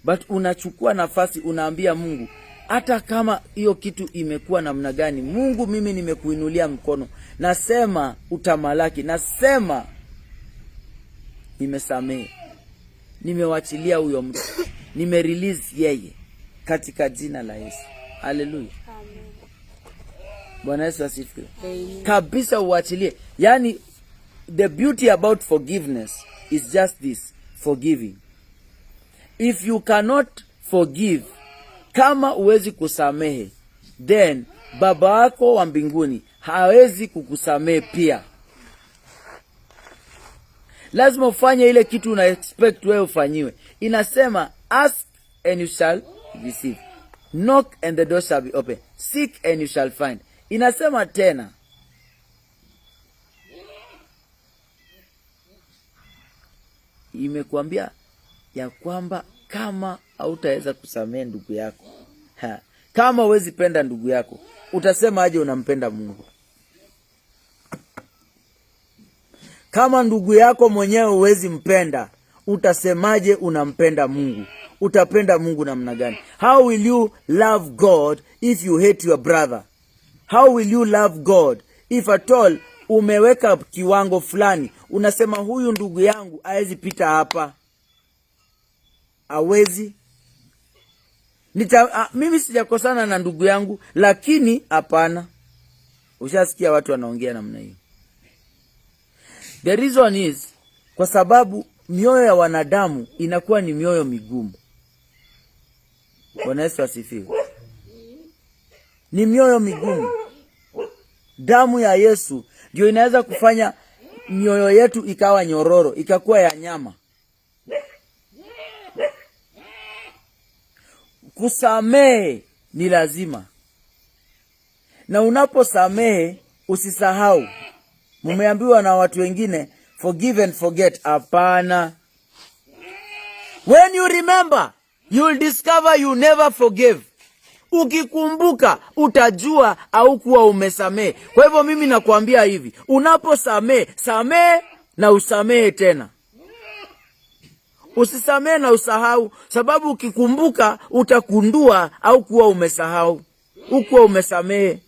But unachukua nafasi, unaambia Mungu, hata kama hiyo kitu imekuwa namna gani, Mungu, mimi nimekuinulia mkono. Nasema utamalaki, nasema nimesamehe. Nimewachilia huyo mtu. Nimerelease yeye katika jina la Yesu. Hallelujah. Amen. Bwana Yesu asifiwe. Amen. Kabisa uachilie. Yani the beauty about forgiveness is just this, forgiving. If you cannot forgive, kama uwezi kusamehe, then baba yako wa mbinguni hawezi kukusamehe pia. Lazima ufanye ile kitu una expect wewe ufanyiwe. Inasema ask and you shall receive. Knock and the door shall be open. Seek and you shall find. Inasema tena, imekuambia ya kwamba kama hautaweza kusamehe ndugu yako, kama huwezi penda ndugu yako, utasema aje unampenda Mungu? Kama ndugu yako mwenyewe huwezi mpenda, utasemaje unampenda Mungu? Utapenda Mungu namna gani? How will you love God if you hate your brother? How will you love God if at all umeweka kiwango fulani, unasema huyu ndugu yangu hawezi pita hapa? Hawezi. Mimi sijakosana na ndugu yangu, lakini hapana. Ushasikia watu wanaongea namna hiyo. The reason is kwa sababu mioyo ya wanadamu inakuwa ni mioyo migumu. Bwana Yesu asifiwe. Ni mioyo migumu. Damu ya Yesu ndio inaweza kufanya mioyo yetu ikawa nyororo, ikakuwa ya nyama. Kusamehe ni lazima. Na unaposamehe usisahau. Mumeambiwa na watu wengine forgive and forget. Hapana. When you remember, you will discover you never forgave. Ukikumbuka utajua au kuwa umesamehe. Kwa hivyo mimi nakwambia hivi, unaposamehe, samehe na usamehe tena. Usisamehe na usahau, sababu ukikumbuka utakundua au kuwa umesahau, ukuwa umesamehe.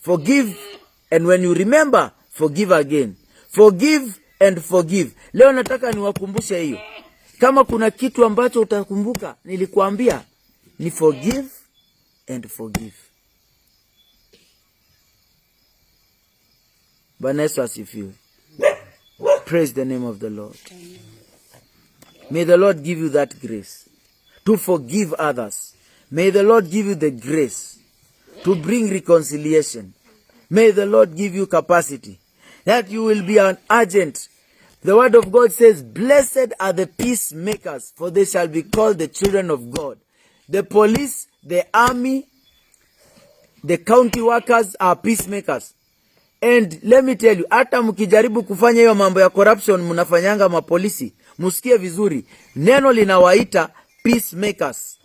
Forgive and when you remember, forgive again. Forgive and forgive. Leo nataka niwakumbushe hiyo. Kama kuna kitu ambacho utakumbuka, nilikuambia ni forgive and forgive. Bwana Yesu asifiwe. Praise the name of the Lord. May the Lord give you that grace to forgive others. May the Lord give you the grace to bring reconciliation. May the Lord give you capacity that you will be an agent. The word of God says, blessed are the peacemakers, for they shall be called the children of God. The police, the army, the county workers are peacemakers. And let me tell you, hata mkijaribu kufanya hiyo mambo ya corruption mnafanyanga mapolisi, musikie vizuri, neno linawaita peacemakers,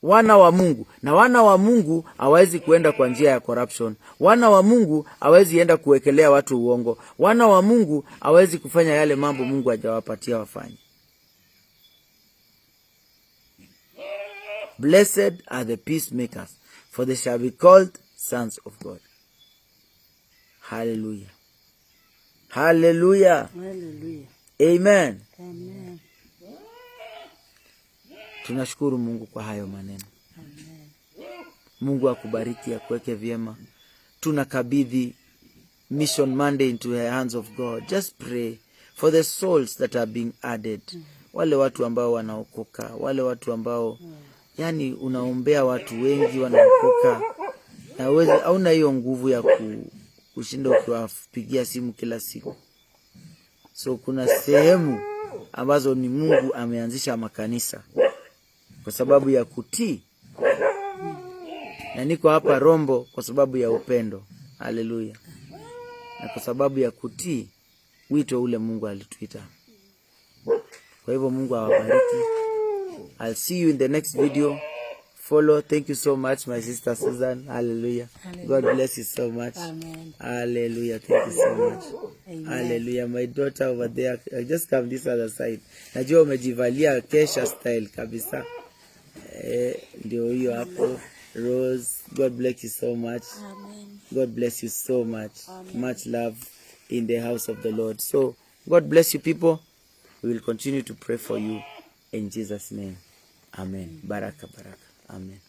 wana wa Mungu. Na wana wa Mungu hawezi kuenda kwa njia ya corruption. Wana wa Mungu hawezi enda kuwekelea watu uongo. Wana wa Mungu hawezi kufanya yale mambo Mungu hajawapatia wafanye. Blessed are the peacemakers, for they shall be called sons of God. Hallelujah. Hallelujah. Hallelujah. Amen. Amen. Tunashukuru Mungu kwa hayo maneno. Amen. Mungu akubariki, akuweke vyema. Tunakabidhi Mission Monday into the hands of God. Just pray for the souls that are being added. Wale watu ambao wanaokoka, wale watu ambao yani unaombea watu wengi wanaokoka. Na uweze hauna hiyo nguvu ya kushinda ukiwapigia simu kila siku. So kuna sehemu ambazo ni Mungu ameanzisha makanisa kwa sababu ya kutii. Na niko hapa Rombo kwa sababu ya upendo. Haleluya. Na kwa sababu ya kutii wito ule Mungu alituita. Kwa hivyo Mungu awabariki. I'll see you in the next video. Follow. Thank you so much, my sister Susan. Hallelujah. God bless you so much. Amen. Hallelujah. Thank you so much. Amen. Hallelujah. My daughter over there. I just come this other side. Najua umejivalia Kesha style kabisa. Ndio hiyo hapo. Rose. God bless you so much. Amen. God bless you so much. Amen. Much love in the house of the Lord. So, God bless you people. We will continue to pray for you in Jesus' name. Amen. Baraka, baraka. Amen.